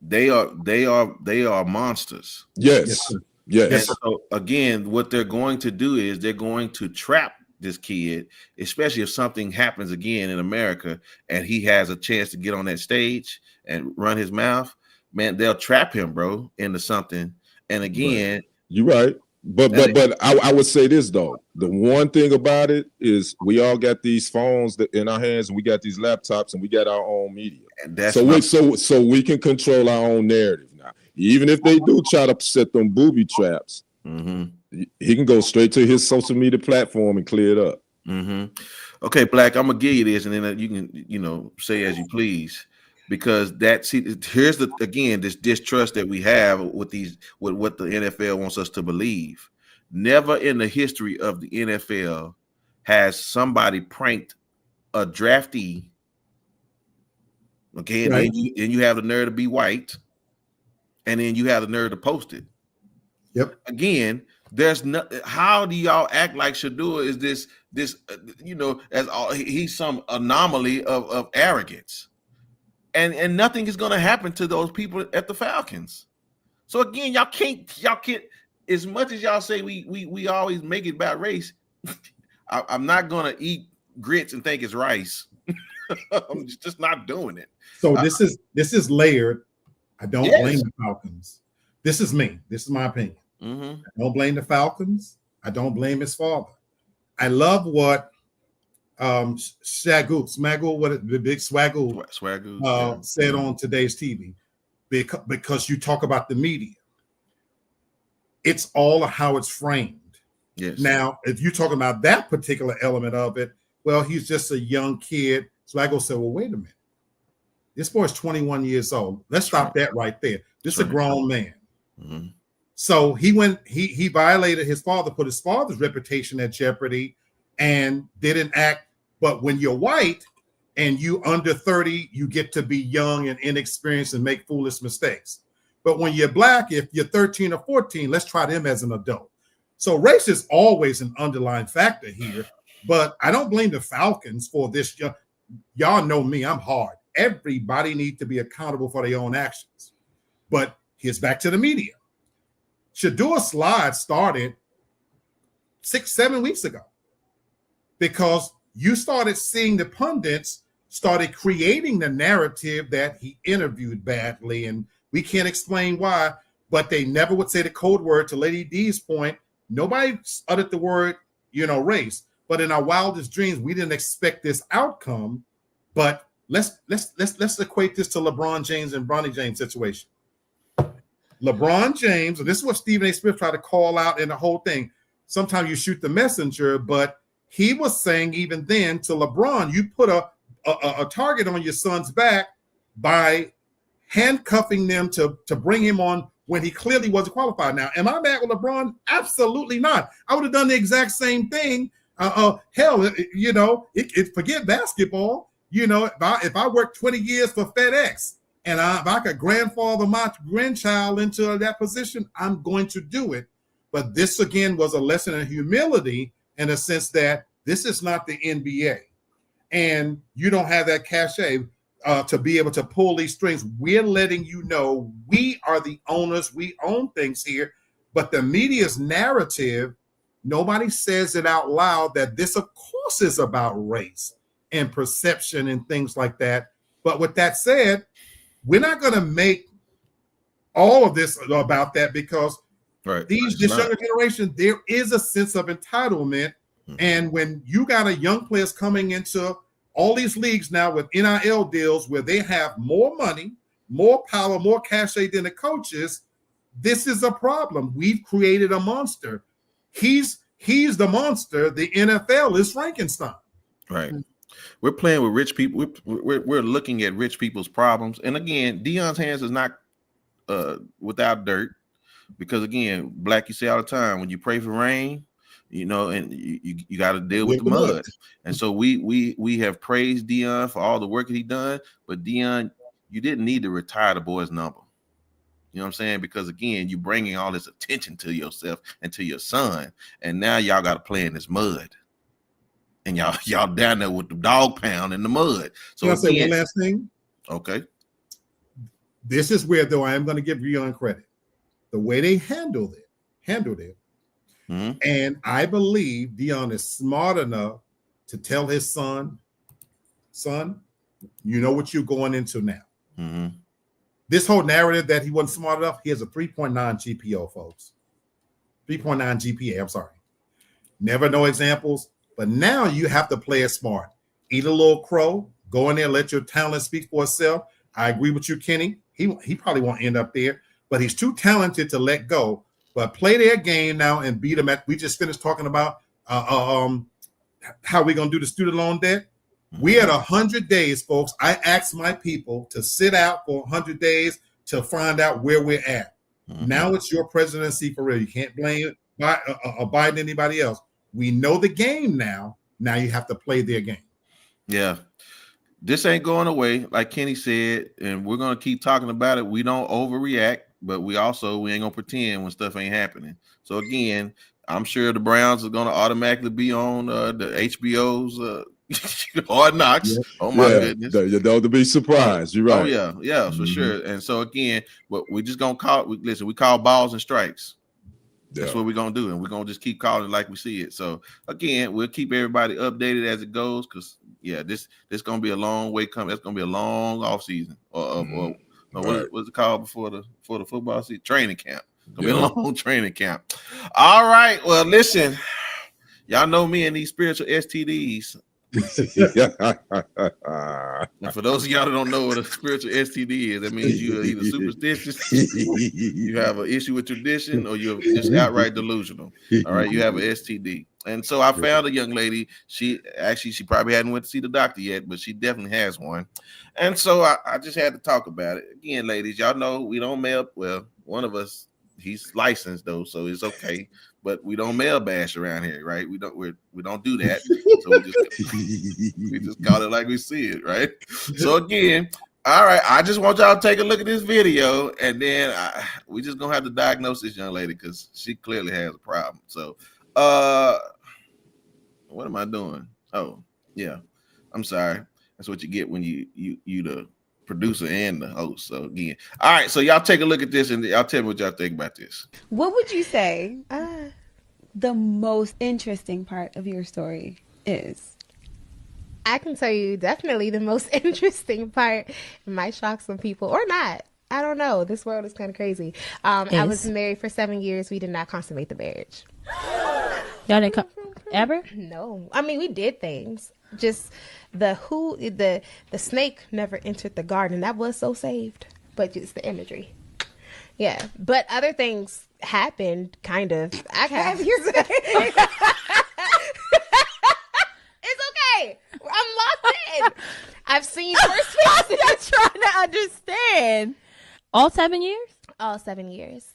Speaker 1: they are monsters.
Speaker 7: Yes.
Speaker 1: And so again, what they're going to do is they're going to trap this kid, especially if something happens again in America and he has a chance to get on that stage and run his mouth. Man, they'll trap him, bro, into something. And again,
Speaker 7: You're right. But I would say this though. The one thing about it is we all got these phones in our hands, and we got these laptops, and we got our own media.
Speaker 1: And that's
Speaker 7: so we can control our own narrative now. Even if they do try to set them booby traps, he can go straight to his social media platform and clear it up.
Speaker 1: Okay, Black, I'm gonna give you this, and then you can, say as you please, because here's this distrust that we have with what the NFL wants us to believe. Never in the history of the NFL has somebody pranked a draftee. Okay, and then you have the nerve to be white, and then you have the nerve to post it.
Speaker 8: Yep.
Speaker 1: Again, there's no. How do y'all act like Shedeur is this he's some anomaly of arrogance, and nothing is going to happen to those people at the Falcons. So again, y'all can't. As much as y'all say we always make it about race, I'm not going to eat grits and think it's rice. I'm just not doing it.
Speaker 8: So this is layered. I don't blame the Falcons. This is me. This is my opinion. I don't blame the Falcons. I don't blame his father. I love what Swagoo, what the big Swagoo said on today's TV, because you talk about the media. It's all how it's framed.
Speaker 1: Yes.
Speaker 8: Now, if you're talking about that particular element of it, well, he's just a young kid. Swagoo said, well, wait a minute. This boy's 21 years old. Let's stop that right there. This is a grown man. So he violated his father, put his father's reputation at jeopardy, and didn't act. But when you're white and you under 30, you get to be young and inexperienced and make foolish mistakes. But when you're black, if you're 13 or 14, let's try them as an adult. So race is always an underlying factor here. But I don't blame the Falcons for this. Y'all know me, I'm hard. Everybody needs to be accountable for their own actions. But here's back to the media. Shedeur's slide started 6-7 weeks ago because you started seeing the pundits started creating the narrative that he interviewed badly, and we can't explain why, but they never would say the code word. To Lady D's point, nobody uttered the word, race. But in our wildest dreams, we didn't expect this outcome. But let's equate this to LeBron James and Bronny James situation. LeBron James, and this is what Stephen A. Smith tried to call out in the whole thing. Sometimes you shoot the messenger, but he was saying even then to LeBron, you put a target on your son's back by handcuffing them to bring him on when he clearly wasn't qualified. Now, am I mad with LeBron? Absolutely not. I would have done the exact same thing. Forget basketball. If I worked 20 years for FedEx and if I could grandfather my grandchild into that position, I'm going to do it. But this, again, was a lesson in humility in a sense that this is not the NBA. And you don't have that cachet to be able to pull these strings. We're letting you know we are the owners. We own things here. But the media's narrative, nobody says it out loud that this, of course, is about race and perception and things like that. But with that said, we're not going to make all of this about that because this younger generation, there is a sense of entitlement. And when you got a young players coming into all these leagues now with NIL deals where they have more money, more power, more cachet than the coaches, this is a problem. We've created a monster. He's the monster. The NFL is Frankenstein.
Speaker 1: Right. We're playing with rich people. We're looking at rich people's problems. And again, Deion's hands is not without dirt, because again, Black, you say all the time, when you pray for rain, and you got to deal with the mud. And so we have praised Deion for all the work that he done, but Deion, you didn't need to retire the boy's number. You know what I'm saying? Because again, you're bringing all this attention to yourself and to your son, and now y'all got to play in this mud. And y'all down there with the dog pound in the mud. So
Speaker 8: can I say one last thing?
Speaker 1: Okay.
Speaker 8: This is where, though, I am going to give Deion credit. The way they handled it. Mm-hmm. And I believe Deion is smart enough to tell his son, you know what you're going into now.
Speaker 1: Mm-hmm.
Speaker 8: This whole narrative that he wasn't smart enough, he has a 3.9 GPO, folks. GPA. I'm sorry. Never no examples, but now you have to play it smart. Eat a little crow. Go in there, let your talent speak for itself. I agree with you, Kenny. He probably won't end up there, but he's too talented to let go. But play their game now and beat them at. We just finished talking about how we're gonna do the student loan debt. We had 100 days, folks. I asked my people to sit out for 100 days to find out where we're at. Now it's your presidency for real. You can't blame Biden anybody else. We know the game now. Now you have to play their game.
Speaker 1: Yeah. This ain't going away, like Kenny said, and we're gonna keep talking about it. We don't overreact, but we ain't gonna pretend when stuff ain't happening. So again, I'm sure the Browns are gonna automatically be on the HBO's Hard Knocks.
Speaker 7: Yeah.
Speaker 1: Oh my goodness!
Speaker 7: Don't be surprised. You're right.
Speaker 1: Oh yeah, for sure. And so again, what we just gonna call. We call balls and strikes. That's what we're gonna do, and we're gonna just keep calling it like we see it. So again, we'll keep everybody updated as it goes, because this gonna be a long way coming. That's gonna be a long off season, or what's it called before the football season? Training camp. It's gonna be a long training camp. All right. Well, listen, y'all know me and these spiritual STDs. And for those of y'all that don't know what a spiritual STD is, that means you're either superstitious, you have an issue with tradition, or you're just outright delusional. All right, you have an STD. And so I found a young lady. She probably hadn't went to see the doctor yet, but she definitely has one. And so I just had to talk about it. Again, ladies, y'all know we don't mail. Well, one of us, he's licensed though, so it's okay. But we don't mail bash around here, right? We don't do that. So we just call it like we see it, right? So again, all right. I just want y'all to take a look at this video, and then we just gonna have to diagnose this young lady because she clearly has a problem. So, what am I doing? Oh, yeah. I'm sorry. That's what you get when you the producer and the host. So again, all right. So y'all take a look at this, and y'all tell me what y'all think about this.
Speaker 10: What would you say the most interesting part of your story is?
Speaker 11: I can tell you definitely the most interesting part. It might shock some people or not. I don't know. This world is kind of crazy. I was married for 7 years. We did not consummate the marriage.
Speaker 12: Y'all didn't ever?
Speaker 11: No. I mean, we did things. Just the snake never entered the garden. That was so saved. But just the imagery. Yeah. But other things happened, kind of. I have you say. It's okay. I'm locked in. I've seen worse things.
Speaker 12: I'm trying to understand. All 7 years?
Speaker 11: All 7 years.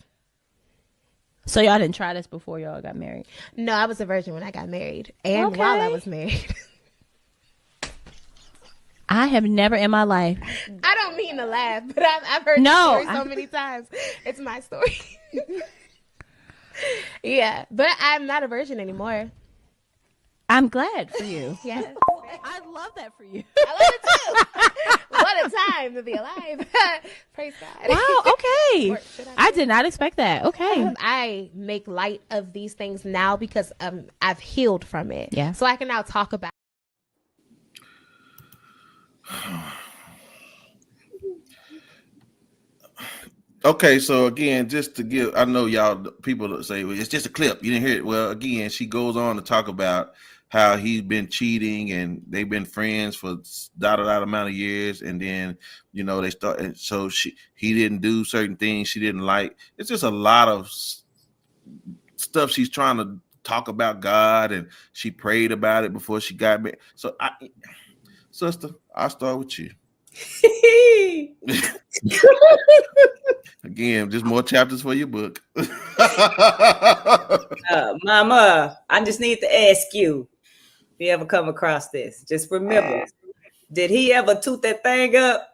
Speaker 12: So y'all didn't try this before y'all got married?
Speaker 11: No, I was a virgin when I got married. And while I was married.
Speaker 12: I have never in my life.
Speaker 11: I don't mean to laugh, but I've heard the story so many times. It's my story. Yeah, but I'm not a virgin anymore.
Speaker 12: I'm glad for you.
Speaker 11: Yes.
Speaker 12: I love that for you.
Speaker 11: I love it too. What a time to be alive. Praise God.
Speaker 12: Wow, okay. I did not expect that. Okay.
Speaker 11: I make light of these things now because I've healed from it.
Speaker 12: Yeah.
Speaker 11: So I can now talk about.
Speaker 1: Okay, so again, just to give, I know y'all people that say, well, it's just a clip. You didn't hear it. Well, again, she goes on to talk about how he's been cheating and they've been friends for dot amount of years. And then, they start. So he didn't do certain things she didn't like. It's just a lot of stuff she's trying to talk about God, and she prayed about it before she got married. So, sister, I'll start with you. Again, just more chapters for your book.
Speaker 2: Mama, I just need to ask you, if you ever come across this, just remember, did he ever toot that thing up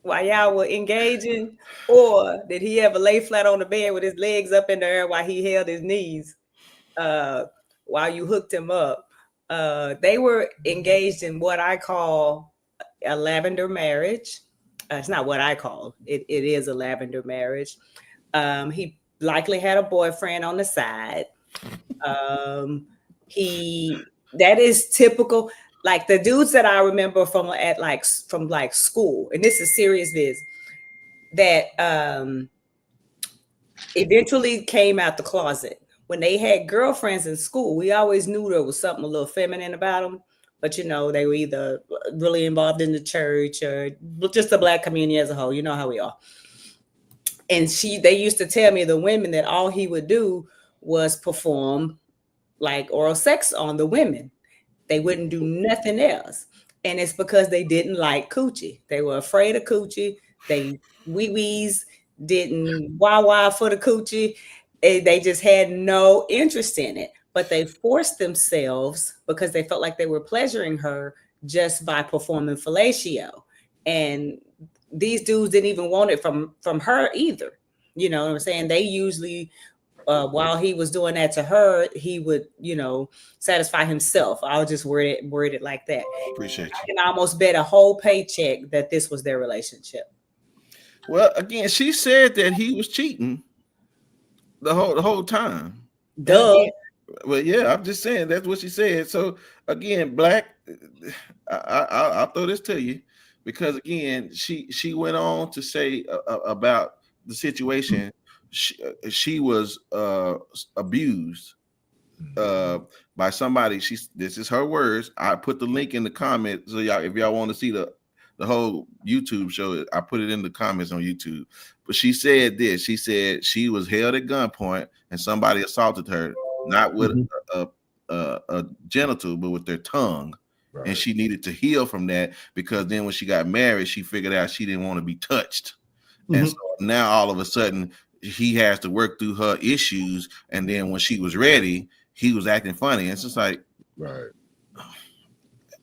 Speaker 2: while y'all were engaging? Or did he ever lay flat on the bed with his legs up in the air while he held his knees while you hooked him up? They were engaged in what I call a lavender marriage. It's not what I call it. It is a lavender marriage. He likely had a boyfriend on the side. That is typical. Like the dudes that I remember from school, and this is serious biz, that eventually came out the closet. When they had girlfriends in school, we always knew there was something a little feminine about them. But, you know, they were either really involved in the church or just the Black community as a whole. You know how we are. And they used to tell me, the women, that all he would do was perform like oral sex on the women. They wouldn't do nothing else. And it's because they didn't like coochie. They were afraid of coochie. They wee-wees, didn't wah-wah for the coochie. They just had no interest in it. But they forced themselves because they felt like they were pleasuring her just by performing fellatio. And these dudes didn't even want it from her either. You know what I'm saying? They usually, while he was doing that to her, he would, you know, satisfy himself. I'll just word it like that.
Speaker 1: Appreciate you.
Speaker 2: I can almost bet a whole paycheck that this was their relationship.
Speaker 1: Well, again, she said that he was cheating the whole time.
Speaker 2: Duh.
Speaker 1: Well, yeah, I'm just saying that's what she said. So again, Black, I'll throw this to you, because again, she went on to say about the situation. She was abused by somebody. This is her words. I put the link in the comments, so y'all, if y'all want to see the whole YouTube show, I put it in the comments on YouTube. But she said this. She said she was held at gunpoint and somebody assaulted her, not with a genital, but with their tongue. Right. And she needed to heal from that, because then when she got married, she figured out she didn't want to be touched. And so now all of a sudden he has to work through her issues. And then when she was ready, he was acting funny. It's just like,
Speaker 7: right.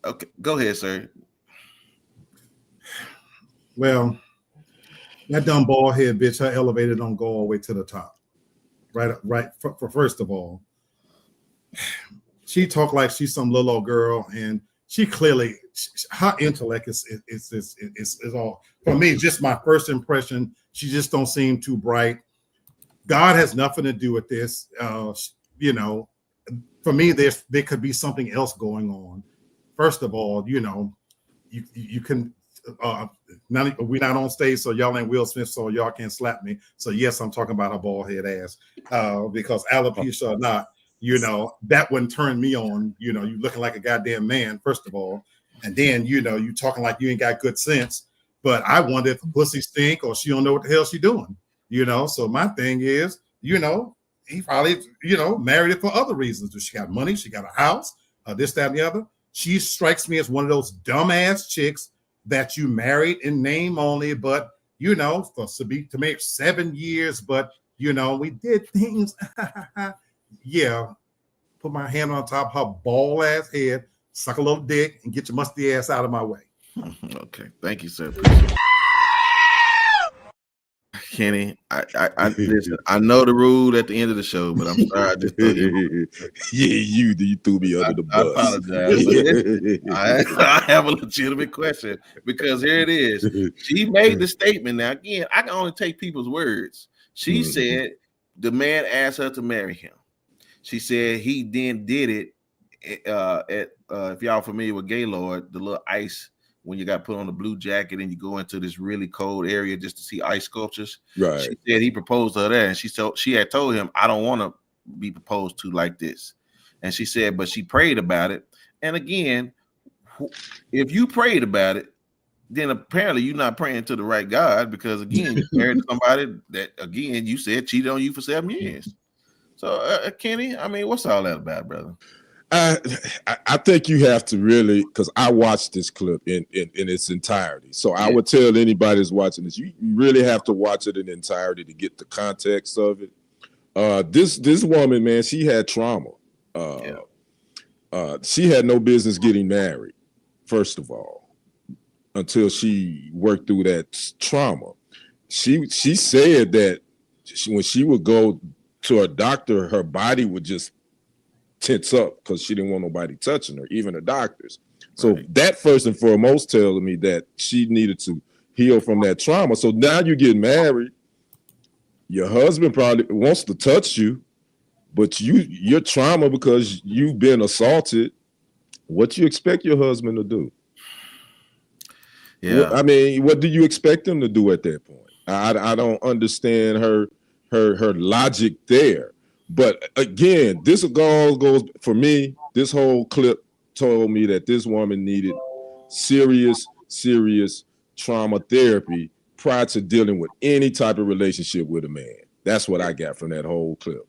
Speaker 1: Okay, go ahead, sir.
Speaker 8: Well, that dumb bald head bitch, her elevator don't go all the way to the top. Right. For first of all, she talk like she's some little old girl, and she clearly, her intellect is all, for me, just my first impression. She just don't seem too bright. God has nothing to do with this. You know, for me, there could be something else going on. First of all, you know, you can. We're not on stage, so y'all ain't Will Smith, so y'all can't slap me. So yes, I'm talking about her bald head ass, because alopecia or not, you know, that wouldn't turn me on. You know, you looking like a goddamn man, first of all, and then, you know, you talking like you ain't got good sense. But I wonder if the pussy stink or she don't know what the hell she doing. You know, so my thing is, you know, he probably, you know, married her for other reasons. She got money, she got a house, this, that, and the other. She strikes me as one of those dumbass chicks that you married in name only, but, you know, to make 7 years, but, you know, we did things. Yeah, put my hand on top of her bald ass head, suck a little dick, and get your musty ass out of my way.
Speaker 1: Okay, thank you, sir. Appreciate it. Kenny, listen, I know the rule at the end of the show, but I'm sorry. I just
Speaker 7: you threw me under the bus.
Speaker 1: I apologize. I have a legitimate question, because here it is. She made the statement. Now, again, I can only take people's words. She said the man asked her to marry him. She said he then did it at if y'all familiar with Gaylord, the little ice, when you got put on the blue jacket and you go into this really cold area just to see ice sculptures.
Speaker 7: Right.
Speaker 1: She said he proposed to her there, and she had told him, I don't want to be proposed to like this. And she said, but she prayed about it. And again, if you prayed about it, then apparently you're not praying to the right God, because again, you married somebody that, again, you said cheated on you for 7 years. So Kenny, I mean, what's all that about, brother?
Speaker 7: I think you have to really, because I watched this clip in its entirety. So I would tell anybody that's watching this, you really have to watch it in entirety to get the context of it. This woman, man, she had trauma. She had no business getting married, first of all, until she worked through that trauma. She said that when she would go to a doctor, her body would just tense up because she didn't want nobody touching her, even the doctors. So that first and foremost tells me that she needed to heal from that trauma. So now you get married, your husband probably wants to touch you, but you're trauma because you've been assaulted. What you expect your husband to do? Yeah, I mean, what do you expect him to do at that point? I don't understand her her logic there. But again, this all goes for me. This whole clip told me that this woman needed serious trauma therapy prior to dealing with any type of relationship with a man. That's what I got from that whole clip.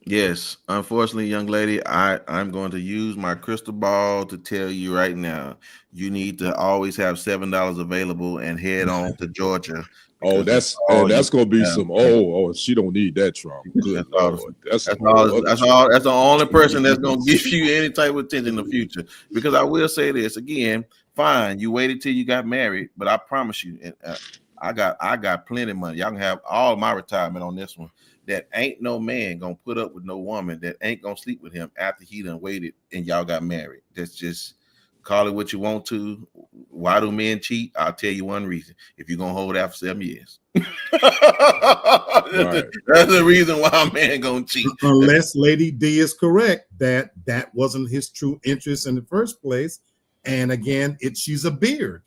Speaker 1: Yes, unfortunately, young lady, I'm going to use my crystal ball to tell you right now, you need to always have $7 available and head on to Georgia.
Speaker 7: Oh, that's gonna be some. Oh, she don't need that trauma. Good Lord. That's
Speaker 1: the only person that's gonna give you any type of attention in the future. Because I will say this again, fine, you waited till you got married, but I promise you, I got plenty of money. Y'all can have all my retirement on this one. That ain't no man gonna put up with no woman that ain't gonna sleep with him after he done waited and y'all got married. That's just, call it what you want to. Why do men cheat? I'll tell you one reason. If you're gonna hold out for 7 years. Right. That's the reason why a man gonna cheat.
Speaker 8: Unless Lady D is correct that wasn't his true interest in the first place. And again, she's a beard.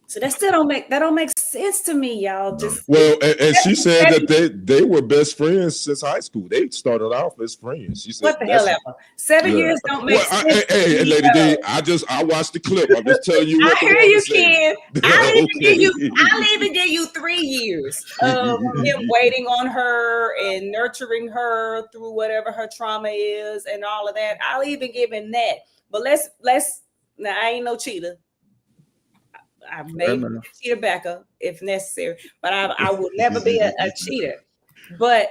Speaker 2: So that don't make sense to me, y'all. Just
Speaker 7: well, and she said that they were best friends since high school. They started off as friends. She said,
Speaker 2: what the hell ever? 7 years don't make sense.
Speaker 7: Hey, Lady D, I watched the clip. I'm just telling you.
Speaker 2: I hear you, Ken. I'll even give you 3 years of him waiting on her and nurturing her through whatever her trauma is and all of that. I'll even give him that. But let's now, I ain't no cheater. I may cheat a backup if necessary, but I will never be a cheater. But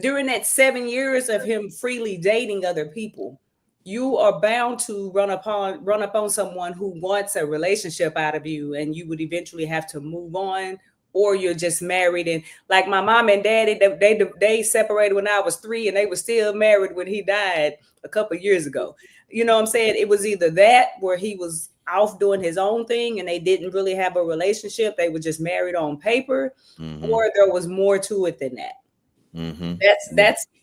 Speaker 2: during that 7 years of him freely dating other people, you are bound to run up on someone who wants a relationship out of you, and you would eventually have to move on, or you're just married. And like my mom and daddy, they separated when I was 3, and they were still married when he died a couple of years ago. You know what I'm saying? It was either that where he was off doing his own thing and they didn't really have a relationship. They were just married on paper, or there was more to it than that.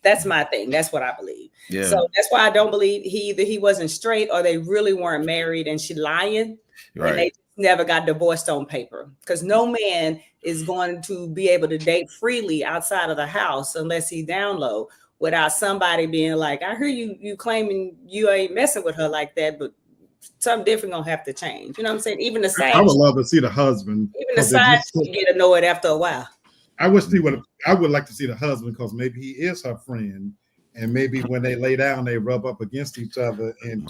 Speaker 2: That's my thing. That's what I believe. Yeah. So that's why I don't believe he wasn't straight or they really weren't married and she lying. Right. And they never got divorced on paper, because no man is going to be able to date freely outside of the house unless he down low, without somebody being like, I hear you claiming you ain't messing with her like that, but something different gonna have to change. You know what I'm saying? Even the same.
Speaker 8: I would love to see the husband.
Speaker 2: Even the side get annoyed after a while.
Speaker 8: I would like to see the husband, because maybe he is her friend, and maybe when they lay down, they rub up against each other, and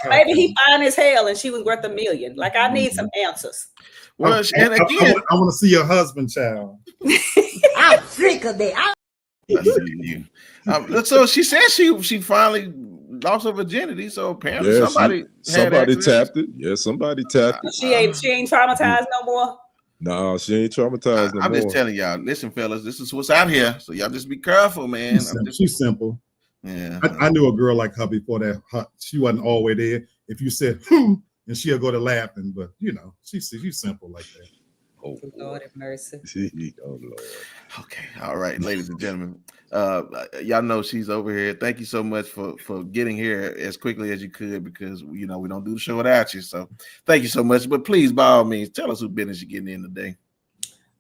Speaker 2: maybe he fine as hell and she was worth $1 million. Like, I need some answers.
Speaker 8: Well, and again, I want to see your husband, child.
Speaker 2: I'm sick of that.
Speaker 1: I see you. So she said she finally lost her virginity. So apparently somebody
Speaker 7: tapped it. Yeah, somebody tapped it.
Speaker 2: She ain't traumatized no more.
Speaker 7: No, she ain't traumatized no more.
Speaker 1: I'm just telling y'all. Listen, fellas, this is what's out here. So y'all just be careful, man.
Speaker 8: She's simple.
Speaker 1: Yeah,
Speaker 8: I knew a girl like her before that. She wasn't always there. If you said and she'll go to laughing, but you know, she's simple like that.
Speaker 2: Oh, Lord have mercy.
Speaker 7: Oh, Lord.
Speaker 1: Okay. All right, ladies and gentlemen. Y'all know she's over here. Thank you so much for getting here as quickly as you could, because we don't do the show without you. So thank you so much. But please, by all means, tell us who business you're getting in today.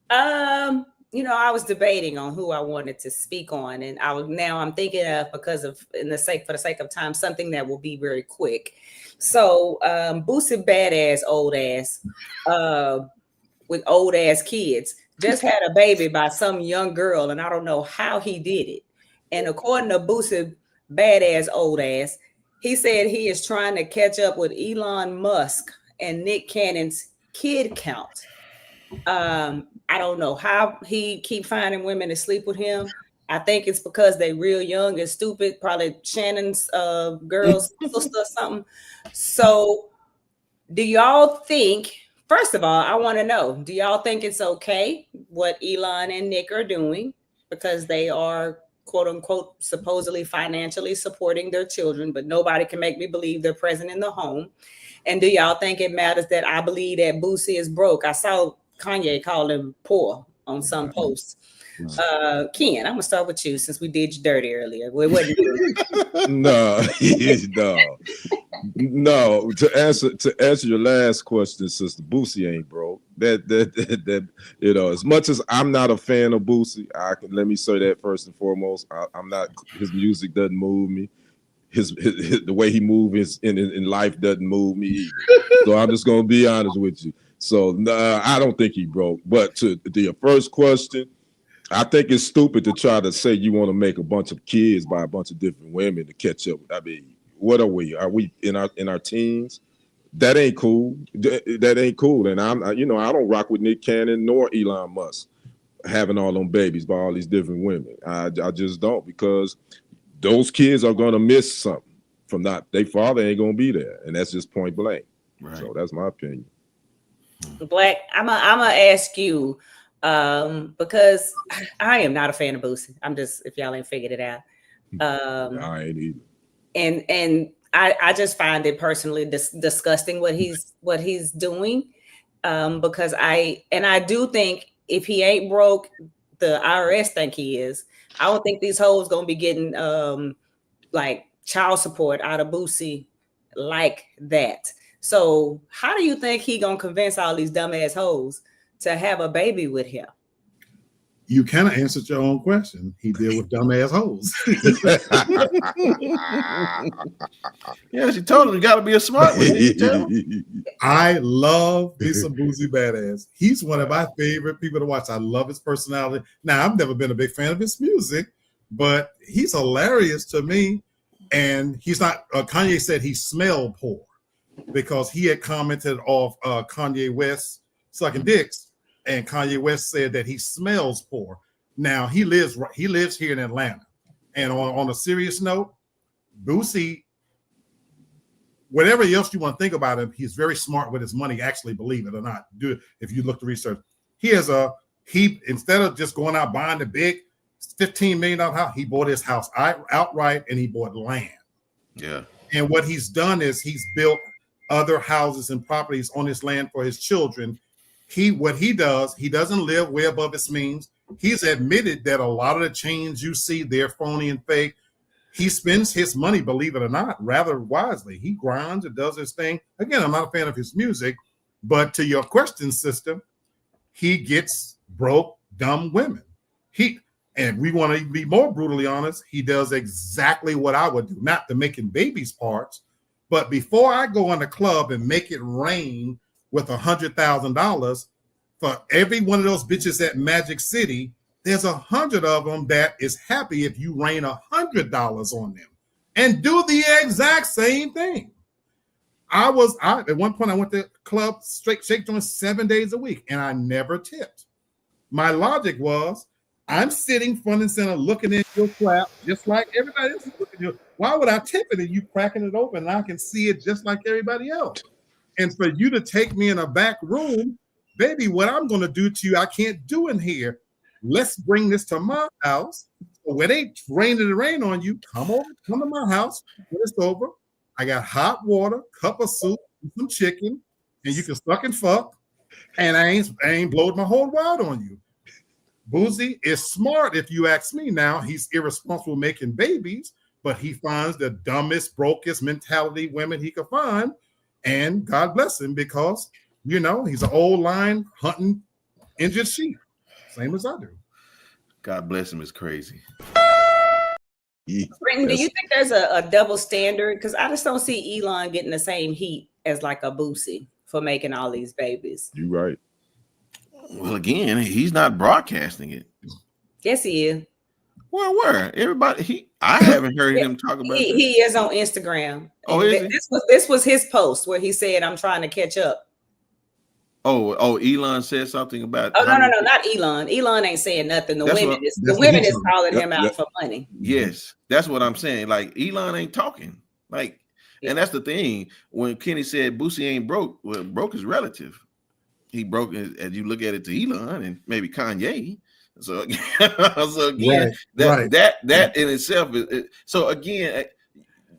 Speaker 2: I was debating on who I wanted to speak on, and I'm thinking of, for the sake of time, something that will be very quick. So Boosie Badass old ass with old ass kids just had a baby by some young girl, and I don't know how he did it. And according to Boosie Badass old ass, he said he is trying to catch up with Elon Musk and Nick Cannon's kid count. I don't know how he keep finding women to sleep with him. I think it's because they real young and stupid, probably Shannon's girl's sister or something. So do y'all think, first of all, I want to know, do y'all think it's okay what Elon and Nick are doing, because they are, quote unquote, supposedly financially supporting their children, but nobody can make me believe they're present in the home? And do y'all think it matters that I believe that Boosie is broke? I saw Kanye call him poor on some posts. Ken, I'm gonna start with you since we did you dirty earlier. Well, it wasn't
Speaker 7: no. No, to answer your last question, Sister, Boosie ain't broke. That you know, as much as I'm not a fan of Boosie, let me say that first and foremost. I'm not. His music doesn't move me. His the way he moves in life doesn't move me either. So I'm just gonna be honest with you. So I don't think he broke. But to your first question, I think it's stupid to try to say you want to make a bunch of kids by a bunch of different women to catch up. I mean, what are we? Are we in our teens? That ain't cool. That ain't cool. And I don't rock with Nick Cannon nor Elon Musk having all them babies by all these different women. I just don't, because those kids are gonna miss something from their father ain't gonna be there, and that's just point blank. Right. So that's my opinion.
Speaker 2: Black, I'm gonna ask you, because I am not a fan of Boosie. I'm just, if y'all ain't figured it out.
Speaker 7: I ain't either.
Speaker 2: And I just find it personally disgusting what he's doing, because I do think if he ain't broke, the IRS think he is. I don't think these hoes gonna be getting like child support out of Boosie like that. So how do you think he gonna convince all these dumbass hoes to have a baby with him?
Speaker 8: You kind of answered your own question. He deal with dumbass hoes.
Speaker 1: Yeah, she told him you got to be a smart one.
Speaker 8: I love me some Boosie Badass. He's one of my favorite people to watch. I love his personality. Now, I've never been a big fan of his music, but he's hilarious to me. And he's not. Kanye said he smelled poor because he had commented off Kanye West sucking dicks. And Kanye West said that he smells poor. Now he lives here in Atlanta. And on a serious note, Boosie, whatever else you want to think about him, he's very smart with his money. Actually, believe it or not, if you look to research, he instead of just going out buying the big $15 million house, he bought his house outright and he bought land.
Speaker 1: Yeah.
Speaker 8: And what he's done is he's built other houses and properties on his land for his children. What he does, he doesn't live way above his means. He's admitted that a lot of the chains you see, they're phony and fake. He spends his money, believe it or not, rather wisely. He grinds and does his thing. Again, I'm not a fan of his music, but to your question, sister, he gets broke, dumb women. And we want to be more brutally honest, he does exactly what I would do, not the making babies parts, but before I go in the club and make it rain with $100,000 for every one of those bitches at Magic City, there's 100 of them that is happy if you rain $100 on them and do the exact same thing. At one point I went to club straight shake joints 7 days a week and I never tipped. My logic was, I'm sitting front and center looking at your clap just like everybody else is looking at you. Why would I tip it and you cracking it open and I can see it just like everybody else? And for you to take me in a back room, baby, what I'm going to do to you, I can't do in here. Let's bring this to my house. So when it ain't raining on you, come to my house. When it's over, I got hot water, cup of soup, and some chicken, and you can suck and fuck. And I ain't blowed my whole wad on you. Boosie is smart, if you ask me. Now he's irresponsible making babies, but he finds the dumbest, brokest mentality women he could find. And God bless him, because, he's an old line hunting injured sheep. Same as I do.
Speaker 1: God bless him is crazy.
Speaker 2: Britton, do you think there's a double standard? Because I just don't see Elon getting the same heat as like a Boosie for making all these babies.
Speaker 7: You're right.
Speaker 1: Well, again, he's not broadcasting it.
Speaker 2: Yes, he is.
Speaker 1: Well, where? Everybody, I haven't heard him talk about it.
Speaker 2: He is on Instagram.
Speaker 1: Oh, is he?
Speaker 2: This was his post where he said, I'm trying to catch up.
Speaker 1: Oh, Elon said something about.
Speaker 2: Oh, no, not Elon. Elon ain't saying nothing. The women is calling him out for money.
Speaker 1: Yes, that's what I'm saying. Like, Elon ain't talking. Like, and that's the thing. When Kenny said Boosie ain't broke, well, broke is relative. He broke, as you look at it, to Elon and maybe Kanye. So again, that in itself is so again,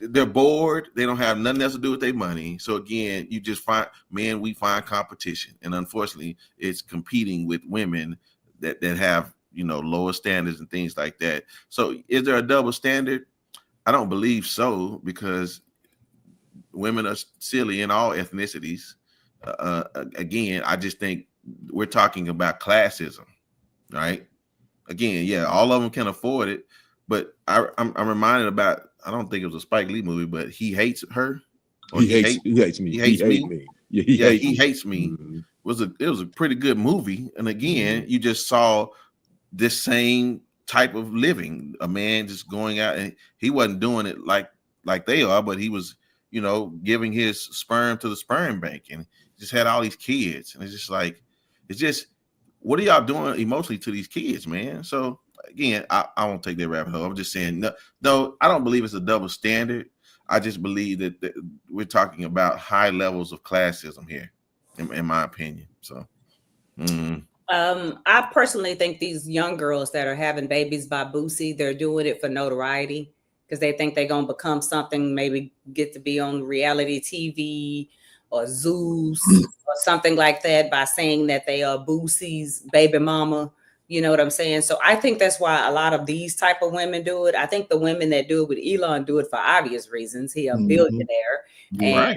Speaker 1: they're bored. They don't have nothing else to do with their money. So again, you just we find competition, and unfortunately, it's competing with women that have lower standards and things like that. So is there a double standard? I don't believe so, because women are silly in all ethnicities. Again, I just think we're talking about classism, right? Again, yeah, all of them can afford it, but I'm reminded about, I don't think it was a Spike Lee movie, but He Hates Her.
Speaker 7: He hates me.
Speaker 1: He hates me.
Speaker 7: Yeah,
Speaker 1: he hates me.
Speaker 7: Mm-hmm.
Speaker 1: It was a pretty good movie. And again, you just saw this same type of living, a man just going out, and he wasn't doing it like they are, but he was, you know, giving his sperm to the sperm bank, and just had all these kids. And it's just like, what are y'all doing emotionally to these kids, man? So again, I won't take that rabbit hole. I'm just saying, no, I don't believe it's a double standard. I just believe that we're talking about high levels of classism here, in my opinion. So,
Speaker 2: I personally think these young girls that are having babies by Boosie, they're doing it for notoriety because they think they're going to become something, maybe get to be on reality TV or Zeus or something like that by saying that they are Boosie's baby mama. You know what I'm saying? So I think that's why a lot of these type of women do it. I think the women that do it with Elon do it for obvious reasons. He a billionaire. And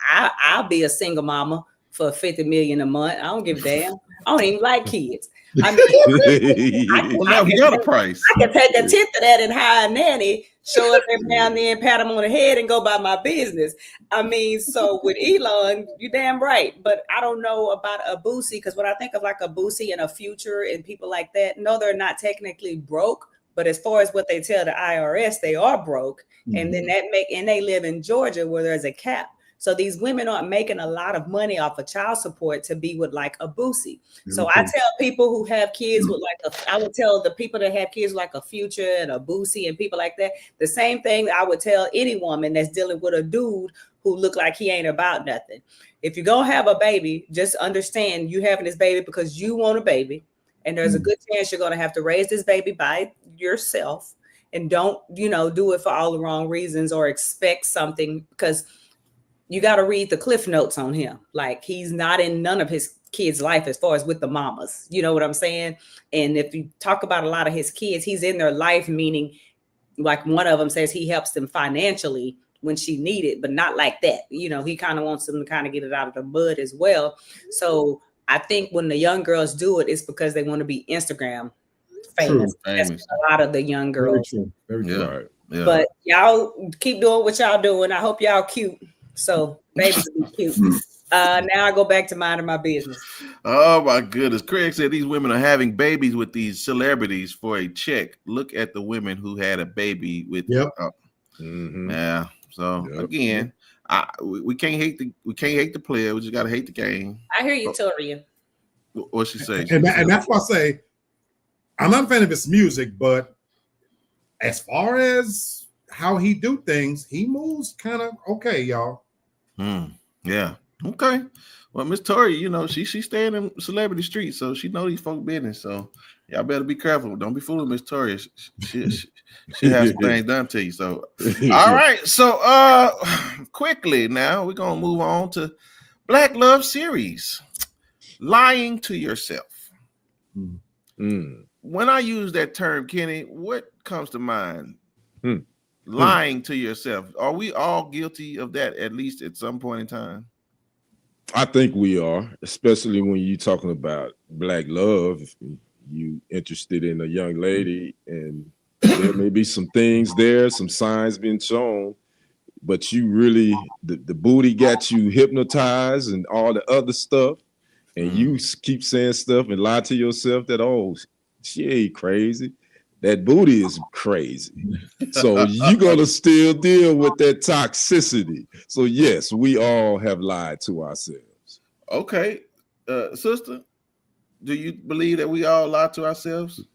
Speaker 2: I'll be a single mama for $50 million a month. I don't give a damn. I don't even like kids. I mean,
Speaker 1: well, now we got a price.
Speaker 2: I can take a tenth of that and hire a nanny, show up every now and then, pat him on the head, and go by my business. I mean, so with Elon, you're damn right. But I don't know about a Boosie, because when I think of like a Boosie and a Future and people like that, no, they're not technically broke. But as far as what they tell the IRS, they are broke. And then they live in Georgia where there's a cap. So these women aren't making a lot of money off of child support to be with like a Boosie. So I tell people who have kids with I would tell the people that have kids like a Future and a Boosie and people like that, the same thing I would tell any woman that's dealing with a dude who look like he ain't about nothing. If you're going to have a baby, just understand you having this baby because you want a baby. And there's a good chance you're going to have to raise this baby by yourself, and don't, do it for all the wrong reasons or expect something, because you got to read the cliff notes on him. Like, he's not in none of his kids' life as far as with the mamas. You know what I'm saying? And if you talk about a lot of his kids, he's in their life, meaning like one of them says he helps them financially when she needed, but not like that. He kind of wants them to kind of get it out of the mud as well. So I think when the young girls do it, it's because they want to be Instagram famous. That's a lot of the young girls.
Speaker 8: Very true.
Speaker 1: Yeah.
Speaker 2: But y'all keep doing what y'all doing. I hope y'all cute. So babies be cute. Now I go back to minding my business.
Speaker 1: Oh my goodness. Craig said these women are having babies with these celebrities for a check. Look at the women who had a baby with yeah. So again, we can't hate the player. We just gotta hate the game.
Speaker 2: I hear you, Toria.
Speaker 1: What she say?
Speaker 8: And that's why I say I'm not a fan of his music, but as far as how he do things, he moves kind of okay, y'all.
Speaker 1: Yeah. Okay. Well, Miss Tori, she staying in celebrity streets, so she know these folk business. So y'all better be careful. Don't be fooling Miss Tori. She has some things done to you. So all right. So quickly now we're gonna move on to Black Love Series. Lying to yourself. When I use that term, Kenny, what comes to mind? Lying to yourself. Are we all guilty of that, at least at some point in time?
Speaker 7: I think we are, especially when you're talking about Black love. If you interested in a young lady and there may be some things there, some signs being shown, but you really, the booty got you hypnotized and all the other stuff, and you keep saying stuff and lie to yourself that, oh, she ain't crazy. That booty is crazy. So you're going to still deal with that toxicity. So yes, we all have lied to ourselves.
Speaker 1: Okay. Sister, do you believe that we all lie to ourselves?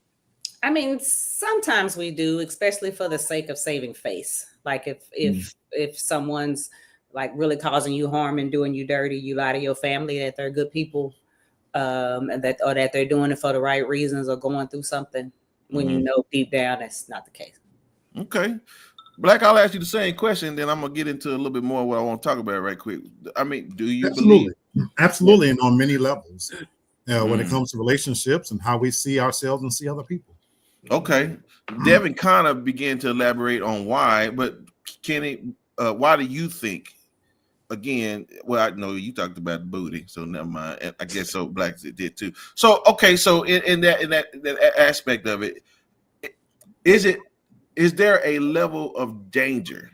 Speaker 2: I mean, sometimes we do, especially for the sake of saving face. Like if someone's like really causing you harm and doing you dirty, you lie to your family that they're good people, and that they're doing it for the right reasons or going through something. When you know deep down that's not the case.
Speaker 1: Okay. Black, I'll ask you the same question, then I'm going to get into a little bit more of what I want to talk about right quick. I mean, do you believe?
Speaker 8: Absolutely, and on many levels. When it comes to relationships and how we see ourselves and see other people.
Speaker 1: Okay. Devin kind of began to elaborate on why, but Kenny, why do you think again, well, I know you talked about booty, so never mind. And I guess so. Blacks did too. So okay, so in that aspect of it, is there a level of danger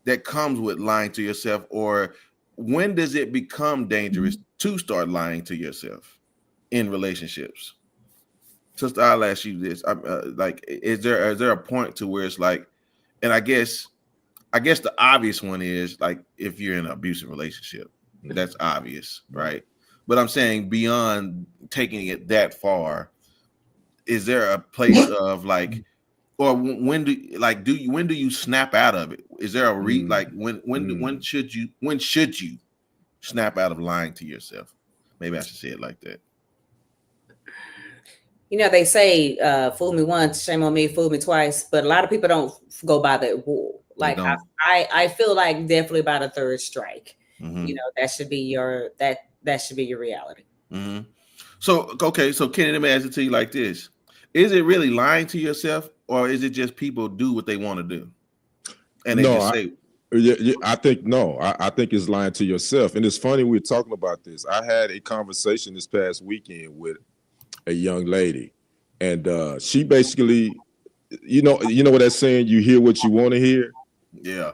Speaker 1: that comes with lying to yourself, or when does it become dangerous to start lying to yourself in relationships? Sister, I'll ask you this: like, is there a point to where it's like, and I guess the obvious one is like if you're in an abusive relationship, that's obvious, right? But I'm saying beyond taking it that far, is there a place of like, or when do you snap out of it? Is there a when should you snap out of lying to yourself? Maybe I should say it like that.
Speaker 2: You know, they say fool me once, shame on me, fool me twice, but a lot of people don't go by that rule. Like I feel like definitely about a third strike.
Speaker 1: Mm-hmm.
Speaker 2: You know, that should be your reality.
Speaker 1: Mm-hmm. So okay, so Kenny, let me ask it to you like this: is it really lying to yourself, or is it just people do what they want to do? And they just say,
Speaker 7: I think no. I think it's lying to yourself. And it's funny we're talking about this. I had a conversation this past weekend with a young lady, and she basically, you know what that's saying. You hear what you want to hear.
Speaker 1: Yeah.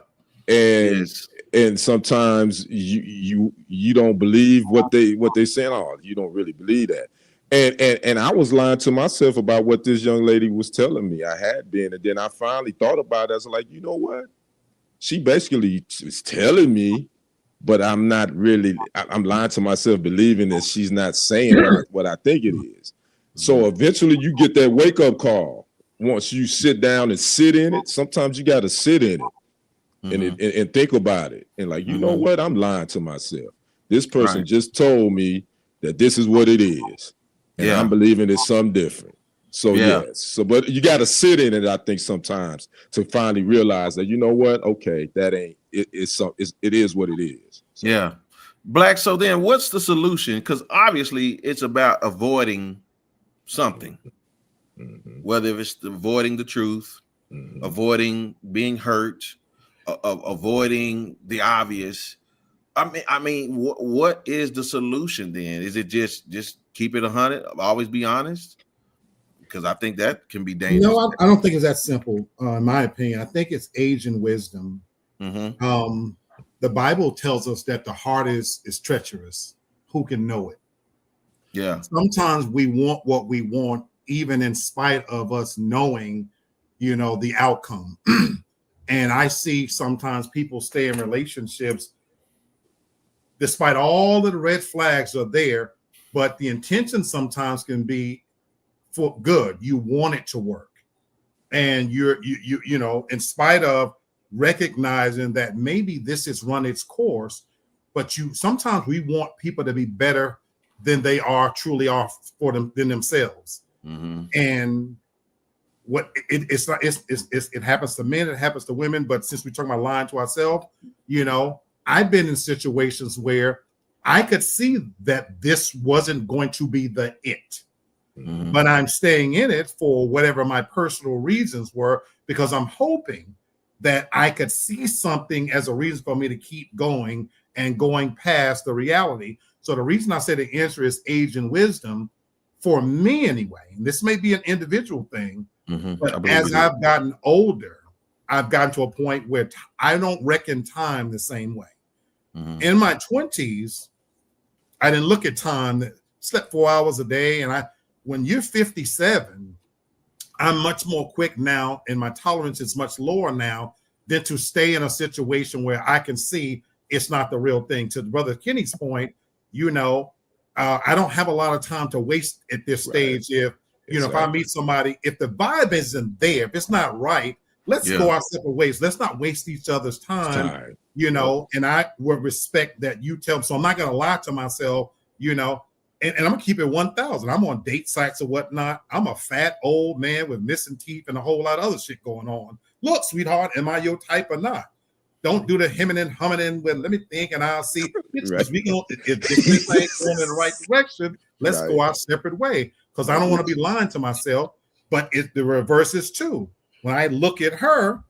Speaker 7: And sometimes you don't believe what they saying. Oh, you don't really believe that. And I was lying to myself about what this young lady was telling me. I had been, and then I finally thought about it. I was like, you know what? She basically was telling me, but I'm not really. I'm lying to myself, believing that she's not saying what I think it is. So eventually, you get that wake up call. Once you sit down and sit in it, sometimes you got to sit in it and think about it. And like, you know what? I'm lying to myself. This person just told me that this is what it is. And I'm believing it's something different. So yes. So, but you got to sit in it, I think, sometimes to finally realize that, you know what? Okay, that ain't it. It is what it is. So.
Speaker 1: Yeah. Black. So then what's the solution? Because obviously it's about avoiding something, whether it's avoiding the truth, avoiding being hurt, avoiding the obvious. I mean, what is the solution then? Is it just keep it 100? Always be honest? Because I think that can be dangerous.
Speaker 8: No, I don't think it's that simple. In my opinion, I think it's age and wisdom. The Bible tells us that the heart is treacherous. Who can know it?
Speaker 1: Yeah.
Speaker 8: Sometimes we want what we want, even in spite of us knowing, the outcome. And I see sometimes people stay in relationships despite all of the red flags are there, but the intention sometimes can be for good. You want it to work, and you in spite of recognizing that maybe this has run its course, but sometimes we want people to be better than they truly are for them than themselves. And what it happens to men, it happens to women. But since we're talking about lying to ourselves, I've been in situations where I could see that this wasn't going to be the it. But I'm staying in it for whatever my personal reasons were, because I'm hoping that I could see something as a reason for me to keep going and going past the reality. So the reason I say the answer is age and wisdom, for me anyway, and this may be an individual thing, but as I've gotten older, I've gotten to a point where I don't reckon time the same way. In my 20s, I didn't look at time, slept 4 hours a day, and when you're 57, I'm much more quick now, and my tolerance is much lower now than to stay in a situation where I can see it's not the real thing. To Brother Kenny's point, I don't have a lot of time to waste at this stage. If if I meet somebody, if the vibe isn't there, if it's not right, let's go our separate ways. Let's not waste each other's time. And I would respect that you tell me. So I'm not gonna lie to myself, and I'm gonna keep it 1,000. I'm on date sites or whatnot. I'm a fat old man with missing teeth and a whole lot of other shit going on. Look, sweetheart, am I your type or not? Don't do the hemming and humming with let me think and I'll see. If we ain't going in the right direction, let's go our separate way. Because I don't want to be lying to myself. But the reverse is too. When I look at her,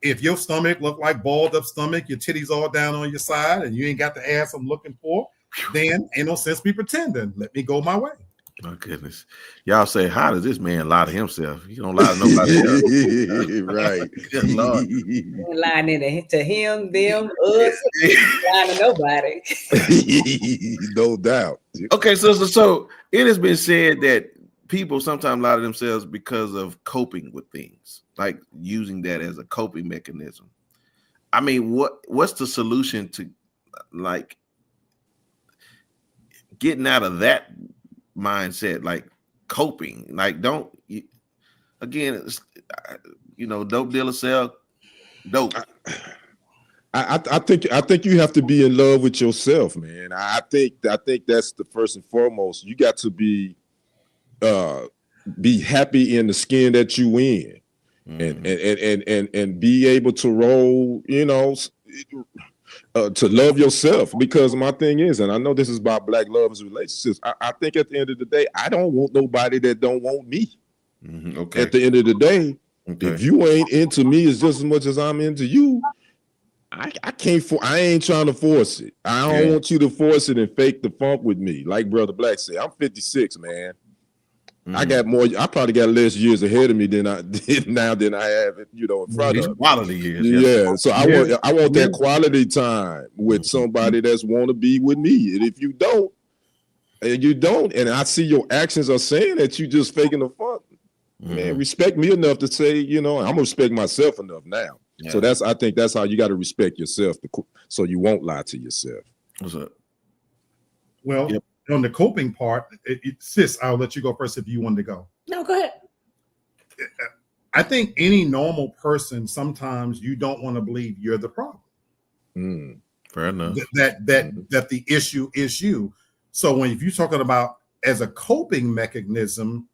Speaker 8: if your stomach look like balled up stomach, your titties all down on your side, and you ain't got the ass I'm looking for, then ain't no sense me pretending. Let me go my way.
Speaker 1: My goodness. Y'all say, how does this man lie to himself? He don't lie to nobody else.
Speaker 7: Right.
Speaker 1: Good Lord.
Speaker 2: Lying to him, them, us, lying to nobody.
Speaker 7: No doubt.
Speaker 1: Okay, so it has been said that people sometimes lie to themselves because of coping with things, like using that as a coping mechanism. I mean, what's the solution to like getting out of that mindset, like coping? Like, don't again, dope dealers sell dope.
Speaker 7: I think you have to be in love with yourself, man. I think that's the first and foremost. You got to be happy in the skin that you in, and be able to roll, to love yourself. Because my thing is, and I know this is about Black love and relationships, I think at the end of the day, I don't want nobody that don't want me.
Speaker 1: Okay.
Speaker 7: At the end of the day, if you ain't into me as just as much as I'm into you, I ain't trying to force it. I don't want you to force it and fake the funk with me. Like Brother Black said, I'm 56, man. I probably got less years ahead of me than I did now than I have, in front of me.
Speaker 1: Quality years.
Speaker 7: Yeah. So I want that quality time with somebody that's want to be with me. And if you don't, and I see your actions are saying that you just faking the funk, man, respect me enough to say, I'm gonna respect myself enough now. Yeah. So I think that's how you got to respect yourself, so you won't lie to yourself.
Speaker 1: What's up?
Speaker 8: Well, on the coping part, sis, I'll let you go first if you wanted to go.
Speaker 2: No, go ahead.
Speaker 8: I think any normal person, sometimes you don't want to believe you're the problem.
Speaker 1: Fair enough.
Speaker 8: That the issue is you. So if you're talking about as a coping mechanism,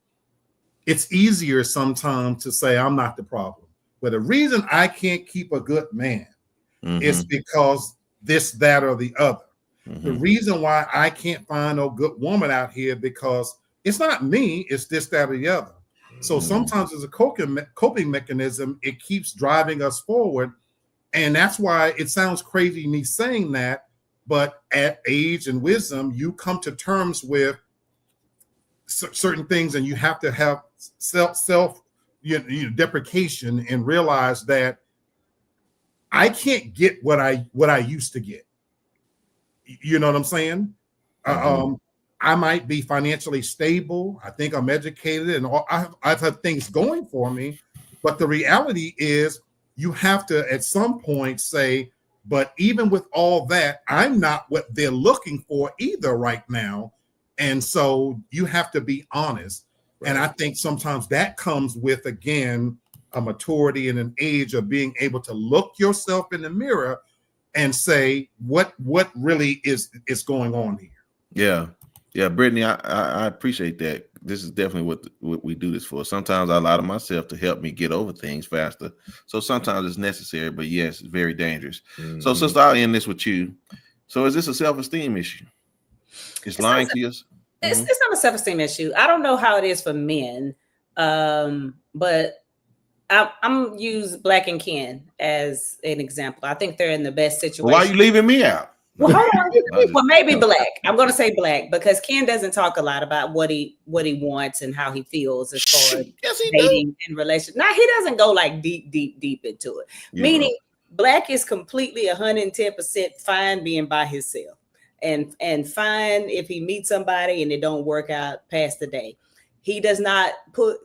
Speaker 8: it's easier sometimes to say I'm not the problem. But the reason I can't keep a good man is because this, that, or the other. The reason why I can't find no good woman out here because it's not me, it's this, that, or the other. So sometimes as a coping mechanism, it keeps driving us forward. And that's why it sounds crazy me saying that, but at age and wisdom, you come to terms with certain things, and you have to have self deprecation and realize that I can't get what I used to get. You know what I'm saying? I might be financially stable. I think I'm educated, and I've had things going for me. But the reality is, you have to at some point say, but even with all that, I'm not what they're looking for either right now. And so you have to be honest. Right. And I think sometimes that comes with, again, a maturity and an age of being able to look yourself in the mirror and say, what really is going on here?
Speaker 1: Yeah, Brittany, I appreciate that. This is definitely what we do this for. Sometimes I lie to myself to help me get over things faster. So sometimes it's necessary, but yes, it's very dangerous. So sister, I'll end this with you. So is this a self-esteem issue? It's lying to us?
Speaker 2: It's not a self-esteem issue. I don't know how it is for men, but I'm use Black and Ken as an example. I think they're in the best situation.
Speaker 1: Well, why are you leaving me out?
Speaker 2: Well, hold on. Well, maybe Black. I'm going to say Black because Ken doesn't talk a lot about what he wants and how he feels as far as dating and relationship. Now, he doesn't go like deep into it. Meaning, Black is completely 110% fine being by himself, and fine if he meets somebody and it don't work out past the day. He does not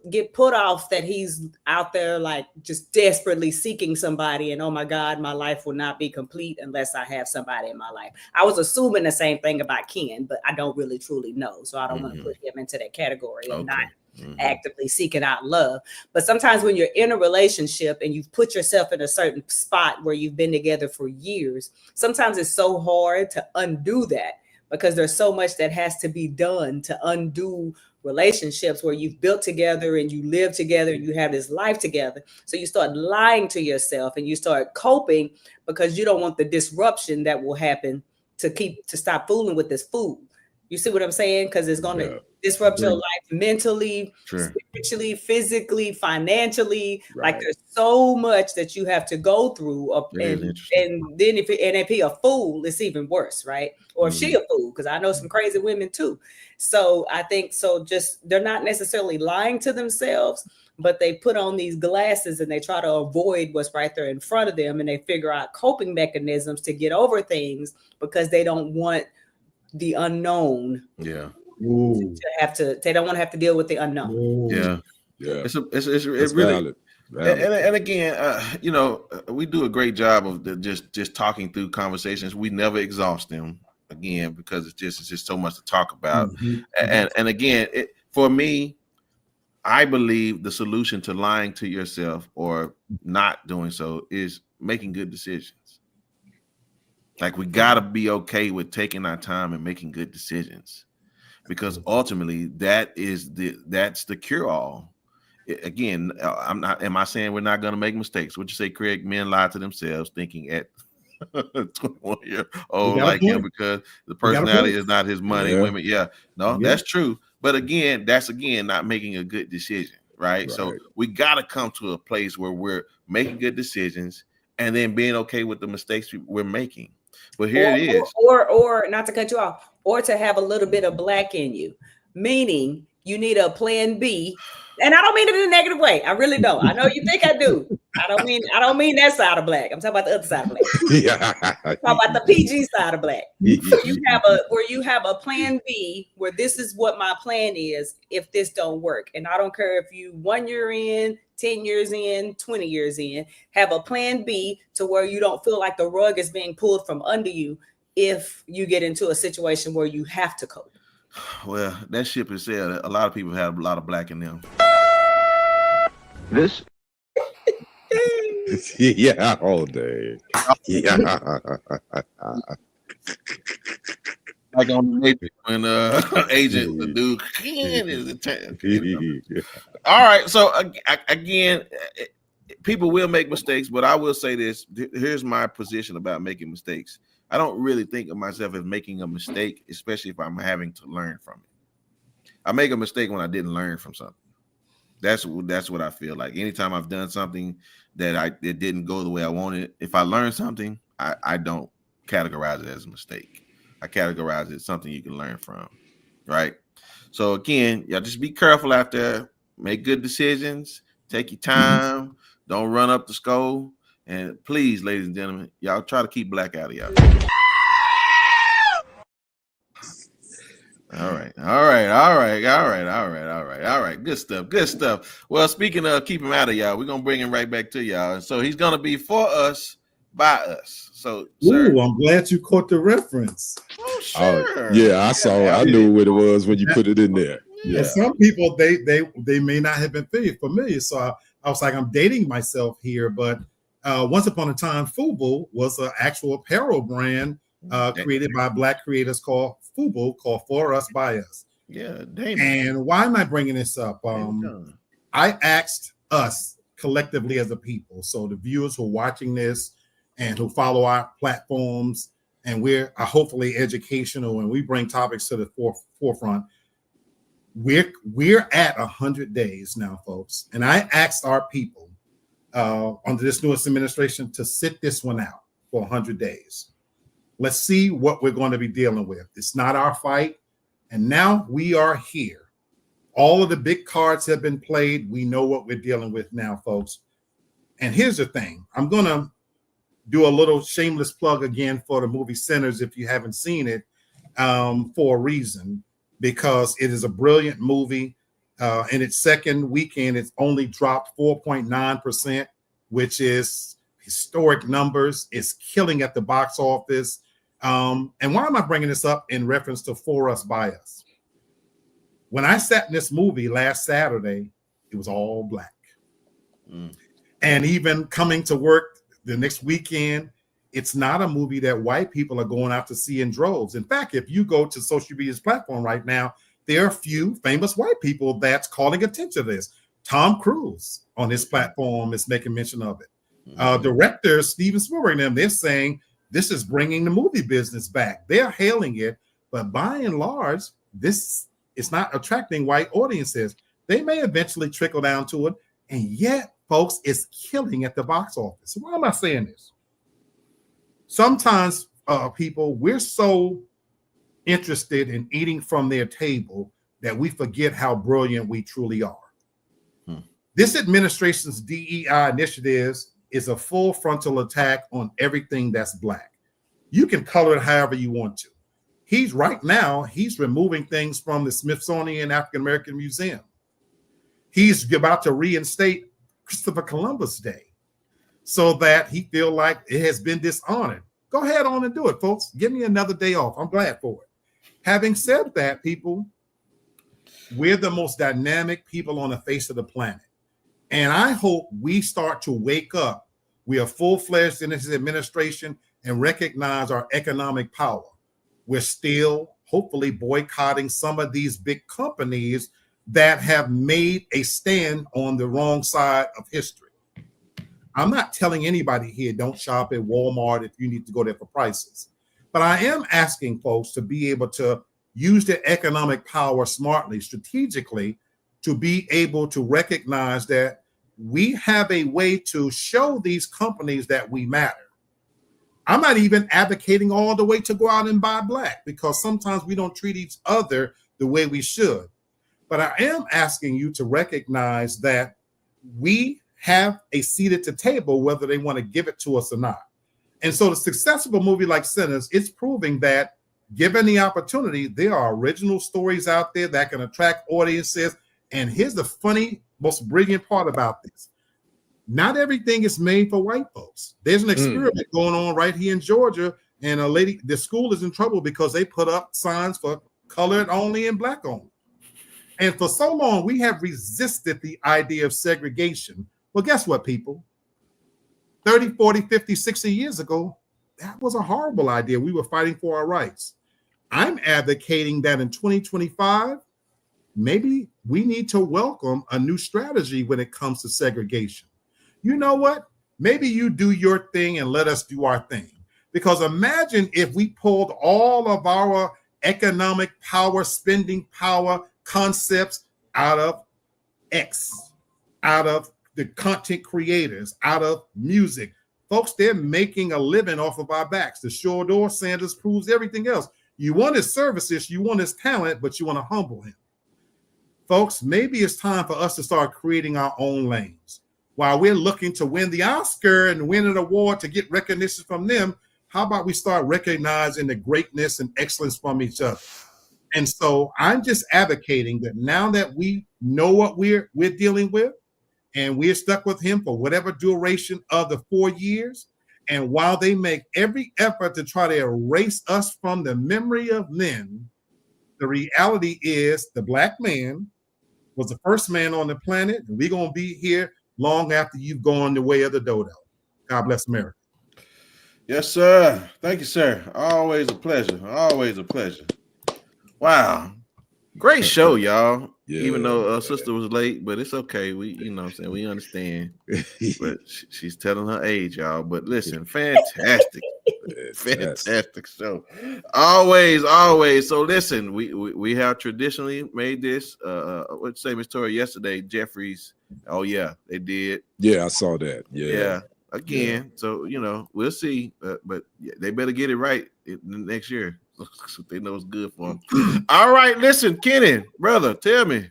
Speaker 2: get put off that he's out there like just desperately seeking somebody and, oh my God, my life will not be complete unless I have somebody in my life. I was assuming the same thing about Ken, but I don't really truly know. So I don't want to put him into that category of not actively seeking out love. But sometimes when you're in a relationship and you've put yourself in a certain spot where you've been together for years, sometimes it's so hard to undo that because there's so much that has to be done to undo relationships where you've built together and you live together and you have this life together. So you start lying to yourself and you start coping because you don't want the disruption that will happen to stop fooling with this food. You see what I'm saying? Because it's going to disrupt your life mentally, spiritually, physically, financially. Like there's so much that you have to go through. And then if he a fool, it's even worse, right? Or if she a fool, because I know some crazy women too. So I think just they're not necessarily lying to themselves, but they put on these glasses and they try to avoid what's right there in front of them, and they figure out coping mechanisms to get over things because they don't want the unknown.
Speaker 1: Yeah.
Speaker 2: They don't want to have to deal with the unknown.
Speaker 7: Ooh.
Speaker 1: Yeah.
Speaker 7: It's
Speaker 1: really
Speaker 7: valid.
Speaker 1: And again, we do a great job of just talking through conversations. We never exhaust them again because it's just so much to talk about. And again, for me, I believe the solution to lying to yourself or not doing so is making good decisions. Like we gotta be okay with taking our time and making good decisions, because ultimately that's the cure-all. Again, am I saying we're not gonna make mistakes? Would you say, Craig, men lie to themselves thinking at 21-year-old like him because the personality is not his money, women. That's true. But again, that's not making a good decision, right? So we gotta come to a place where we're making good decisions and then being okay with the mistakes we're making. But here it is.
Speaker 2: Or not to cut you off, or to have a little bit of black in you, meaning you need a plan B. And I don't mean it in a negative way. I really don't. I know you think I do. I don't mean that side of black. I'm talking about the other side of black. I'm talking about the PG side of black. Where you have a plan B, where this is what my plan is if this don't work. And I don't care if you 1 year in, 10 years in, 20 years in, have a plan B to where you don't feel like the rug is being pulled from under you if you get into a situation where you have to cope.
Speaker 1: Well, that ship is sailed. A lot of people have a lot of black in them.
Speaker 9: This
Speaker 7: all day.
Speaker 1: Like on the Matrix when agent the dude is all right. So again, people will make mistakes, but I will say this. Here's my position about making mistakes. I don't really think of myself as making a mistake, especially if I'm having to learn from it. I make a mistake when I didn't learn from something. That's what I feel like. Anytime I've done something that it didn't go the way I wanted, if I learn something, I don't categorize it as a mistake. I categorize it as something you can learn from, right? So again, y'all just be careful out there. Make good decisions. Take your time. Don't run up the score. And please, ladies and gentlemen, y'all try to keep black out of y'all. All right. Good stuff. Well, speaking of keep him out of y'all, we're gonna bring him right back to y'all. So he's gonna be for us, by us. So,
Speaker 8: ooh, I'm glad you caught the reference.
Speaker 1: Oh, sure.
Speaker 7: I saw. I knew what it was when you put it in there.
Speaker 8: Yeah. Some people they may not have been familiar. So I was like, I'm dating myself here, but once upon a time, FUBU was an actual apparel brand created by black creators called FUBU, called For Us By Us.
Speaker 1: Yeah, Damon.
Speaker 8: And why am I bringing this up? I asked us collectively as a people, so the viewers who are watching this and who follow our platforms, and we're hopefully educational and we bring topics to the forefront. We're at 100 days now, folks, and I asked our people under this newest administration to sit this one out for 100 days. Let's see what we're going to be dealing with. It's not our fight. And now we are here. All of the big cards have been played. We know what we're dealing with now, folks. And here's the thing. I'm going to do a little shameless plug again for the movie Sinners if you haven't seen it, for a reason, because it is a brilliant movie. In its second weekend, it's only dropped 4.9%, which is historic numbers. It's killing at the box office. And why am I bringing this up in reference to For Us By Us? When I sat in this movie last Saturday, it was all black. And even coming to work the next weekend, it's not a movie that white people are going out to see in droves. In fact, if you go to social media's platform right now, there are a few famous white people that's calling attention to this. Tom Cruise on his platform is making mention of it. Director Steven Spielberg and them, they're saying this is bringing the movie business back. They're hailing it, but by and large, this is not attracting white audiences. They may eventually trickle down to it. And yet, folks, it's killing at the box office. Why am I saying this? Sometimes people, we're so interested in eating from their table that we forget how brilliant we truly are. This administration's DEI initiatives is a full frontal attack on everything that's Black. You can color it however you want to. He's removing things from the Smithsonian African American Museum. He's about to reinstate Christopher Columbus Day so that he feel like it has been dishonored. Go ahead on and do it, folks. Give me another day off. I'm glad for it. Having said that, people, we're the most dynamic people on the face of the planet. And I hope we start to wake up. We are full-fledged in this administration and recognize our economic power. We're still hopefully boycotting some of these big companies that have made a stand on the wrong side of history. I'm not telling anybody here, don't shop at Walmart if you need to go there for prices. But I am asking folks to be able to use their economic power smartly, strategically, to be able to recognize that we have a way to show these companies that we matter. I'm not even advocating all the way to go out and buy Black, because sometimes we don't treat each other the way we should. But I am asking you to recognize that we have a seat at the table, whether they want to give it to us or not. And so the success of a movie like Sinners, it's proving that given the opportunity, there are original stories out there that can attract audiences. And here's the funny, most brilliant part about this. Not everything is made for white folks. There's an experiment going on right here in Georgia, and the school is in trouble because they put up signs for colored only and Black only. And for so long, we have resisted the idea of segregation. Well, guess what, people? 30, 40, 50, 60 years ago, that was a horrible idea. We were fighting for our rights. I'm advocating that in 2025, maybe we need to welcome a new strategy when it comes to segregation. You know what? Maybe you do your thing and let us do our thing. Because imagine if we pulled all of our economic power, spending power concepts out of X, out of the content creators, out of music. Folks, they're making a living off of our backs. The Shore Sanders proves everything else. You want his services, you want his talent, but you want to humble him. Folks, maybe it's time for us to start creating our own lanes. While we're looking to win the Oscar and win an award to get recognition from them, how about we start recognizing the greatness and excellence from each other? And so I'm just advocating that now that we know what we're dealing with, and we're stuck with him for whatever duration of the 4 years, and while they make every effort to try to erase us from the memory of men, the reality is the Black man was the first man on the planet, and we're going to be here long after you've gone the way of the dodo. God bless America.
Speaker 1: Yes, sir. Thank you, sir. Always a pleasure. Always a pleasure. Wow. Great show, y'all. Yeah, even though sister was late, but it's okay. We, you know what I'm saying, we understand. But she's telling her age, y'all. But listen, fantastic. Fantastic show. Always. So listen, we have traditionally made this. What'd you say, Miss Tori, yesterday, Jeffries. Oh yeah, they did.
Speaker 7: Yeah, I saw that. Yeah.
Speaker 1: Again. Yeah. So we'll see. But they better get it right next year. So they know it's good for them. All right, listen, Kenny, brother, tell me.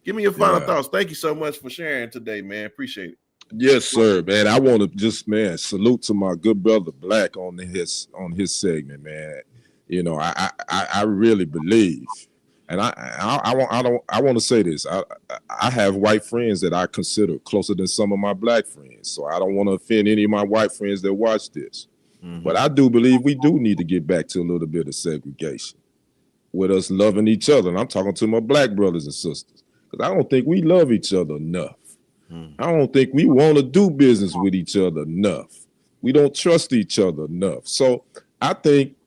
Speaker 1: Give me your final thoughts. Thank you so much for sharing today, man. Appreciate it.
Speaker 7: Yes, sir, man. I want to just, salute to my good brother Black on his segment, man. I really believe, and I want to say this. I have white friends that I consider closer than some of my Black friends, so I don't want to offend any of my white friends that watch this. Mm-hmm. But I do believe we do need to get back to a little bit of segregation with us loving each other. And I'm talking to my Black brothers and sisters, because I don't think we love each other enough. Mm-hmm. I don't think we want to do business with each other enough. We don't trust each other enough. So I think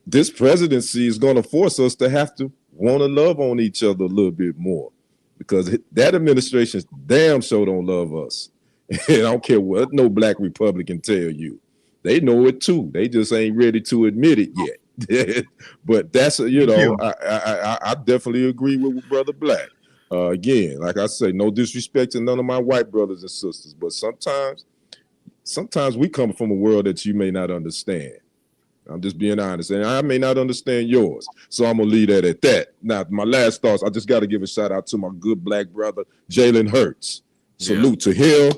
Speaker 7: this presidency is going to force us to have to want to love on each other a little bit more, because that administration damn sure don't love us. And I don't care what no Black Republican tell you. They know it too. They just ain't ready to admit it yet. But that's I definitely agree with Brother Black. Again, like I say, no disrespect to none of my white brothers and sisters, but sometimes we come from a world that you may not understand. I'm just being honest, and I may not understand yours, so I'm gonna leave that at that. Now, my last thoughts, I just got to give a shout out to my good black brother, Jalen Hurts. Salute to him.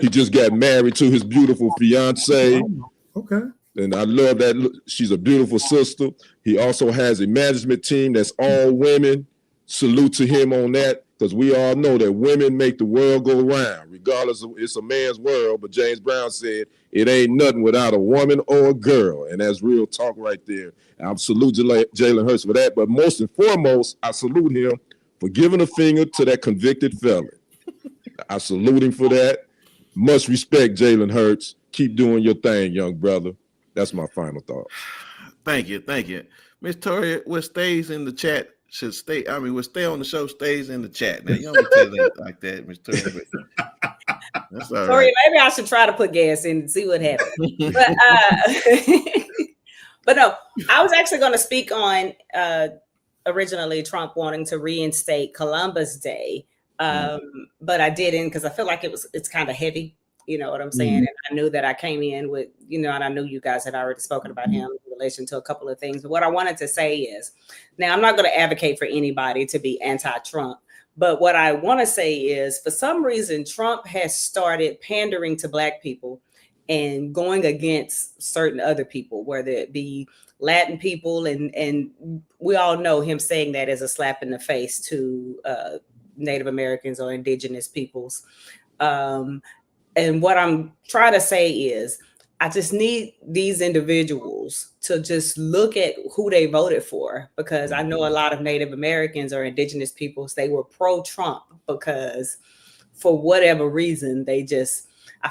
Speaker 7: He just got married to his beautiful fiance.
Speaker 8: Okay.
Speaker 7: And I love that. She's a beautiful sister. He also has a management team that's all women. Salute to him on that, because we all know that women make the world go round, regardless of it's a man's world. But James Brown said it ain't nothing without a woman or a girl, and that's real talk right there. And I salute Jalen Hurts for that. But most and foremost, I salute him for giving a finger to that convicted felon. I salute him for that. Much respect, Jalen Hurts. Keep doing your thing, young brother. That's my final thought.
Speaker 1: Thank you. Miss Tori, what stays in the chat should stay. I mean, what stay on the show stays in the chat. Now, you don't be telling it like that, Miss Tori. That's all
Speaker 2: Tori,
Speaker 1: right.
Speaker 2: maybe I should try to put gas in and see what happens. But no, I was actually going to speak on originally Trump wanting to reinstate Columbus Day. But I didn't, because I feel like it's kind of heavy. You know what I'm saying? And I knew that I came in with, and I knew you guys had already spoken about him in relation to a couple of things. But what I wanted to say is, now I'm not going to advocate for anybody to be anti-Trump. But what I want to say is, for some reason, Trump has started pandering to Black people and going against certain other people, whether it be Latin people. And we all know him saying that as a slap in the face to Native Americans or indigenous peoples. And what I'm trying to say is, I just need these individuals to just look at who they voted for, because I know a lot of Native Americans or indigenous peoples, they were pro-Trump because for whatever reason, I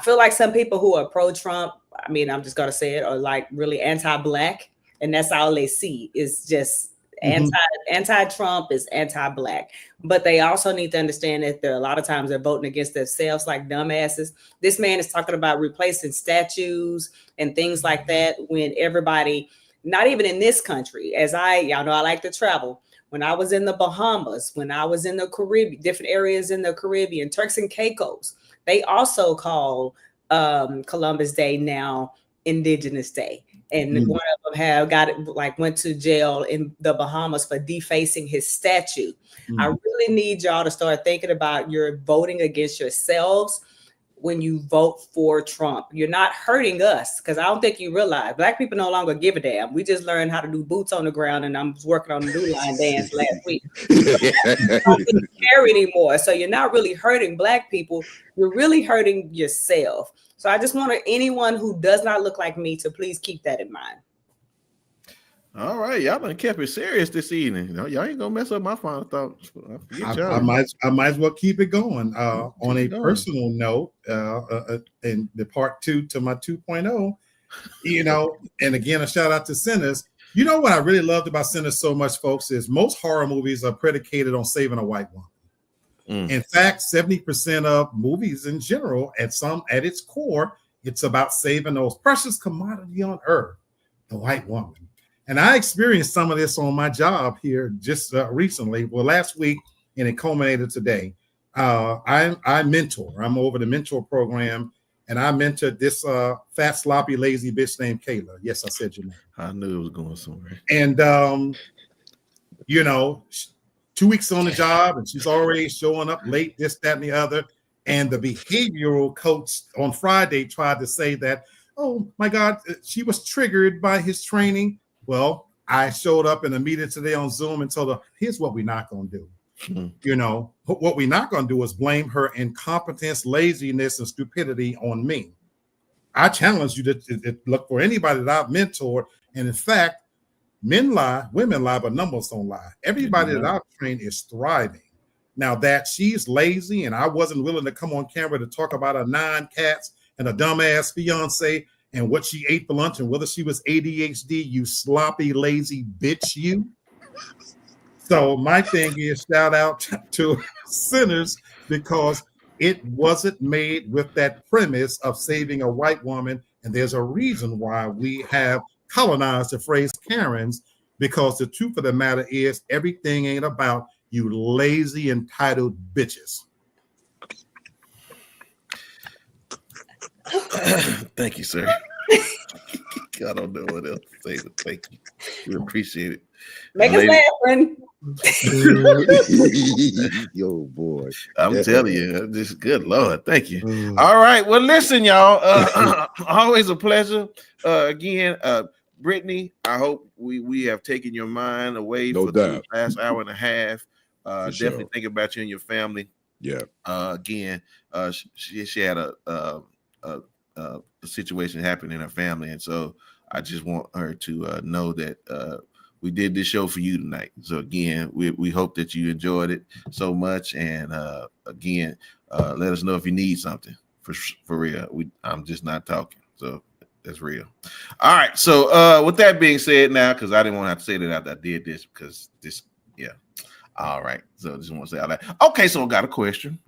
Speaker 2: feel like some people who are pro-Trump, I mean, I'm just going to say it, are like really anti-Black, and that's all they see is just anti-Trump is anti-Black. But they also need to understand that there are a lot of times they're voting against themselves like dumbasses. This man is talking about replacing statues and things like that, when everybody, not even in this country, y'all know I like to travel. When I was in the Bahamas, when I was in the Caribbean, different areas in the Caribbean, Turks and Caicos, they also call Columbus Day now Indigenous Day. And one of them went to jail in the Bahamas for defacing his statue. I really need y'all to start thinking about your voting against yourselves when you vote for Trump. You're not hurting us, because I don't think you realize Black people no longer give a damn. We just learned how to do boots on the ground, and I'm working on the new line dance last week. I don't care anymore. So you're not really hurting Black people. You're really hurting yourself. So I just want anyone who does not look like me to please keep that in mind.
Speaker 1: All right, y'all done kept it serious this evening. Y'all ain't gonna mess up my final thoughts.
Speaker 8: I might as well keep it going. On a personal note, in the part 2 to my 2.0, and again, a shout out to Sinners. You know what I really loved about Sinners so much, folks, is most horror movies are predicated on saving a white woman. In fact, 70% of movies in general, at its core, it's about saving those precious commodity on earth, the white woman. And I experienced some of this on my job here just recently. Well, last week, and it culminated today. I mentor. I'm over the mentor program, and I mentored this fat, sloppy, lazy bitch named Kayla. Yes, I said your name.
Speaker 1: I knew it was going somewhere.
Speaker 8: And 2 weeks on the job, and she's already showing up late, this, that, and the other. And the behavioral coach on Friday tried to say that, oh my God, she was triggered by his training. Well, I showed up in a meeting today on Zoom and told her, here's what we're not going to do. What we're not going to do is blame her incompetence, laziness, and stupidity on me. I challenge you to look for anybody that I've mentored. And in fact, men lie, women lie, but numbers don't lie. Everybody that I've trained is thriving. Now that she's lazy and I wasn't willing to come on camera to talk about her 9 cats and a dumbass fiance and what she ate for lunch and whether she was ADHD, you sloppy, lazy bitch, you. So my thing is shout out to Sinners, because it wasn't made with that premise of saving a white woman. And there's a reason why we have colonized the phrase Karens, because the truth of the matter is everything ain't about You lazy, entitled bitches.
Speaker 1: Thank you, sir. I don't know what else to say, but thank you. We appreciate it.
Speaker 2: Make us laugh, Brendan.
Speaker 7: Yo, boy.
Speaker 1: I'm telling you, this good Lord. Thank you. All right. Well, listen, y'all. Always a pleasure. Again, Brittany, I hope we have taken your mind away for the last hour and a half. Definitely think about you and your family.
Speaker 7: Yeah.
Speaker 1: Again, she had a situation happen in her family, and so I just want her to know that we did this show for you tonight. So again, we hope that you enjoyed it so much, and again, let us know if you need something for real. I'm just not talking, so that's real. All right. So with that being said, now because I didn't want to have to say that after I did this, because this, yeah. All right. So I just want to say all that. Okay, so got a question.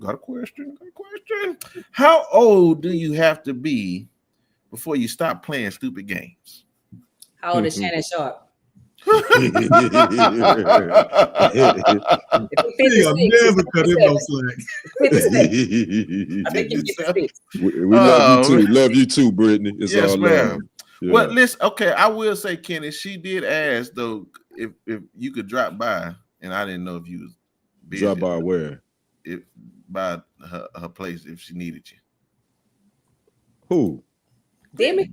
Speaker 1: How old do you have to be before you stop playing stupid games?
Speaker 2: How old is Shannon Sharp?
Speaker 8: Never cut him no slack.
Speaker 2: I think you're 56.
Speaker 7: We love you too. Love you too, Brittany. It's
Speaker 1: yes,
Speaker 7: all
Speaker 1: ma'am.
Speaker 7: Yeah.
Speaker 1: Well, listen, okay, I will say, Kenny, she did ask though if you could drop by, and I didn't know if you was busy.
Speaker 7: Drop by where?
Speaker 1: By her place if she needed you.
Speaker 7: Who?
Speaker 2: Demi.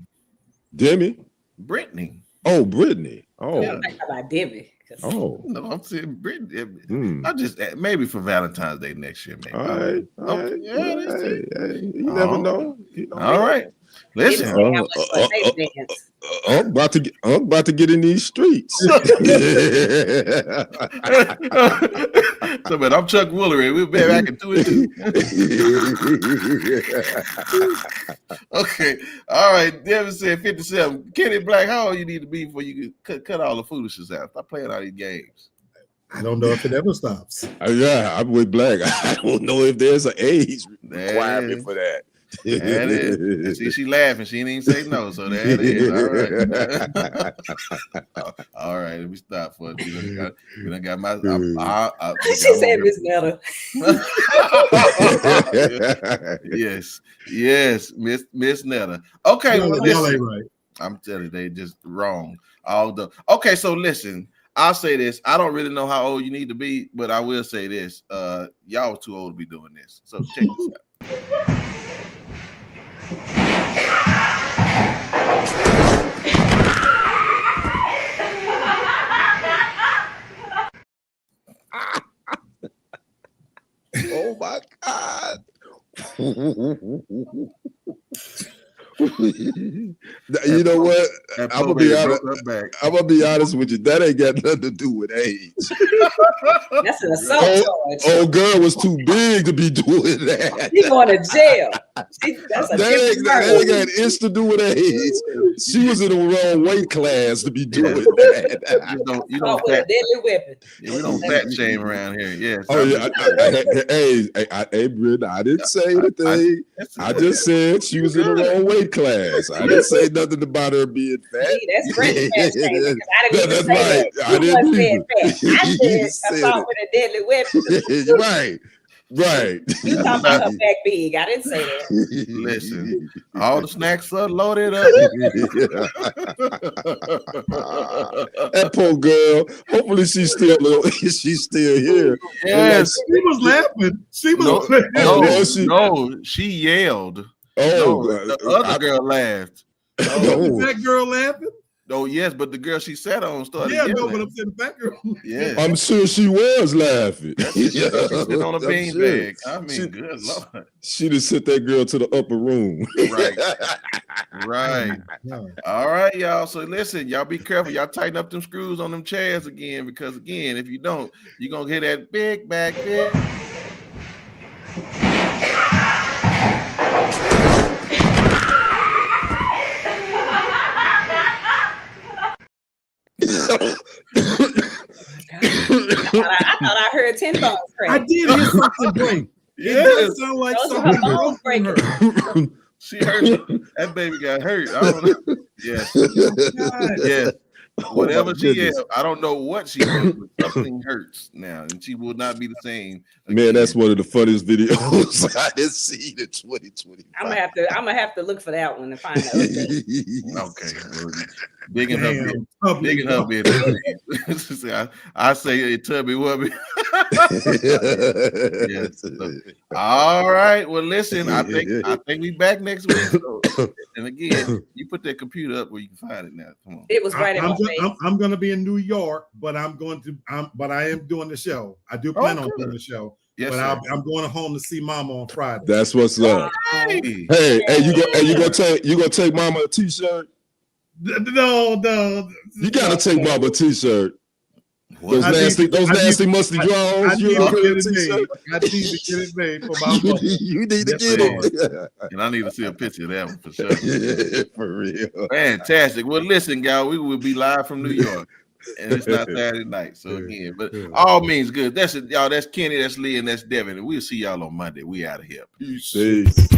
Speaker 1: Brittany.
Speaker 7: Oh, Brittany. Oh.
Speaker 2: I'm talking about Demi.
Speaker 7: Oh.
Speaker 1: No, I'm saying Brittany. I just maybe for Valentine's Day next year, maybe.
Speaker 7: All right. You never know.
Speaker 1: All right. Listen,
Speaker 7: I'm about to get in these streets.
Speaker 1: So, but I'm Chuck Woolery. We'll be back in 2 and 2. Okay. All right. Devin said 57. Kenny Black, how old you need to be before you can cut all the foolishness out? Stop playing all these games.
Speaker 8: I don't know if it ever stops.
Speaker 7: Yeah, I'm with Black. I don't know if there's an age requirement for that.
Speaker 1: That is. See, she laughing. She didn't even say no. So that is. All right. All right. Let me stop for it. We done got my.
Speaker 2: She said Miss Netta.
Speaker 1: Yes, Miss Netta. Okay.
Speaker 8: No,
Speaker 1: well,
Speaker 8: y'all ain't right.
Speaker 1: I'm telling you, they just wrong. Okay. So listen. I'll say this. I don't really know how old you need to be, but I will say this. Y'all too old to be doing this. So check this out.
Speaker 7: Oh my God. You know what? I'm gonna be honest with you. That ain't got nothing to do with age.
Speaker 2: That's an assault charge.
Speaker 7: Old girl was too big to be doing that.
Speaker 2: She going to jail. That
Speaker 7: ain't got itch to do with age. She was in the wrong weight class to be doing that.
Speaker 1: You don't
Speaker 2: with a deadly weapon.
Speaker 1: Yeah, we don't fat shame around here. Yes.
Speaker 7: Oh yeah. Hey, Brittany, I didn't say anything. I just said she was in the wrong weight class. I didn't say nothing about her being fat.
Speaker 2: See, that's great. I didn't
Speaker 7: That's
Speaker 2: say
Speaker 7: right.
Speaker 2: that.
Speaker 7: I didn't
Speaker 2: said fat. I said
Speaker 7: said
Speaker 2: assault with a deadly weapon.
Speaker 7: Right.
Speaker 2: You talking about her back big. I didn't say that.
Speaker 1: Listen, all the snacks are loaded up.
Speaker 7: That poor girl. Hopefully she's still here.
Speaker 1: Yes.
Speaker 8: She was laughing. She was
Speaker 1: she yelled.
Speaker 7: Oh,
Speaker 1: the other girl laughed.
Speaker 8: Was that girl laughing?
Speaker 1: Oh, yes, but the girl she sat on started.
Speaker 8: Yeah, no, but I'm saying that girl.
Speaker 1: Yeah,
Speaker 7: I'm sure she was laughing.
Speaker 1: She's sitting on a beanbag. I mean, good Lord.
Speaker 7: She'd have sent that girl to the upper room.
Speaker 1: Right. All right, y'all. So listen, y'all be careful. Y'all tighten up them screws on them chairs again, because again, if you don't, you're gonna get that big back there.
Speaker 2: I thought I heard 10 bones break.
Speaker 8: I did hear something break.
Speaker 1: Yes.
Speaker 8: It sound like
Speaker 2: Those are
Speaker 8: something
Speaker 2: bones breaking.
Speaker 1: She hurt. That baby got hurt. I don't know. Yes. Yes. Whatever she
Speaker 7: goodness.
Speaker 1: is, I don't know what she does, but something hurts now, and she will not be the same.
Speaker 7: Man, that's one of the funniest videos I did see in 2020.
Speaker 2: I'm gonna have to look for that one to find out.
Speaker 1: Okay, digging her bed. I say it, Tubby Wubby. Yes. All right. Well, listen, I think we back next week. So, and again, you put that computer up where you can find it now. Come on.
Speaker 2: It was right in my face.
Speaker 8: I'm going to be in New York, but I am doing the show. I do plan on doing the show.
Speaker 1: Yes,
Speaker 8: but
Speaker 1: sir.
Speaker 8: I'm going home to see Mama on Friday.
Speaker 7: That's what's up. Hey, you gonna take Mama a t-shirt?
Speaker 8: No.
Speaker 7: You gotta take Mama a t-shirt. Those nasty musty drawers.
Speaker 8: I need to get it made for my mom.
Speaker 7: You need to get it.
Speaker 1: And I need to see a picture of that one for sure.
Speaker 7: For real.
Speaker 1: Fantastic. Well, listen, y'all, we will be live from New York. And it's not Saturday night. So again, but all means good. That's it, y'all. That's Kenny, that's Lee, and that's Devin. And we'll see y'all on Monday. We out of here. Peace.
Speaker 7: Peace.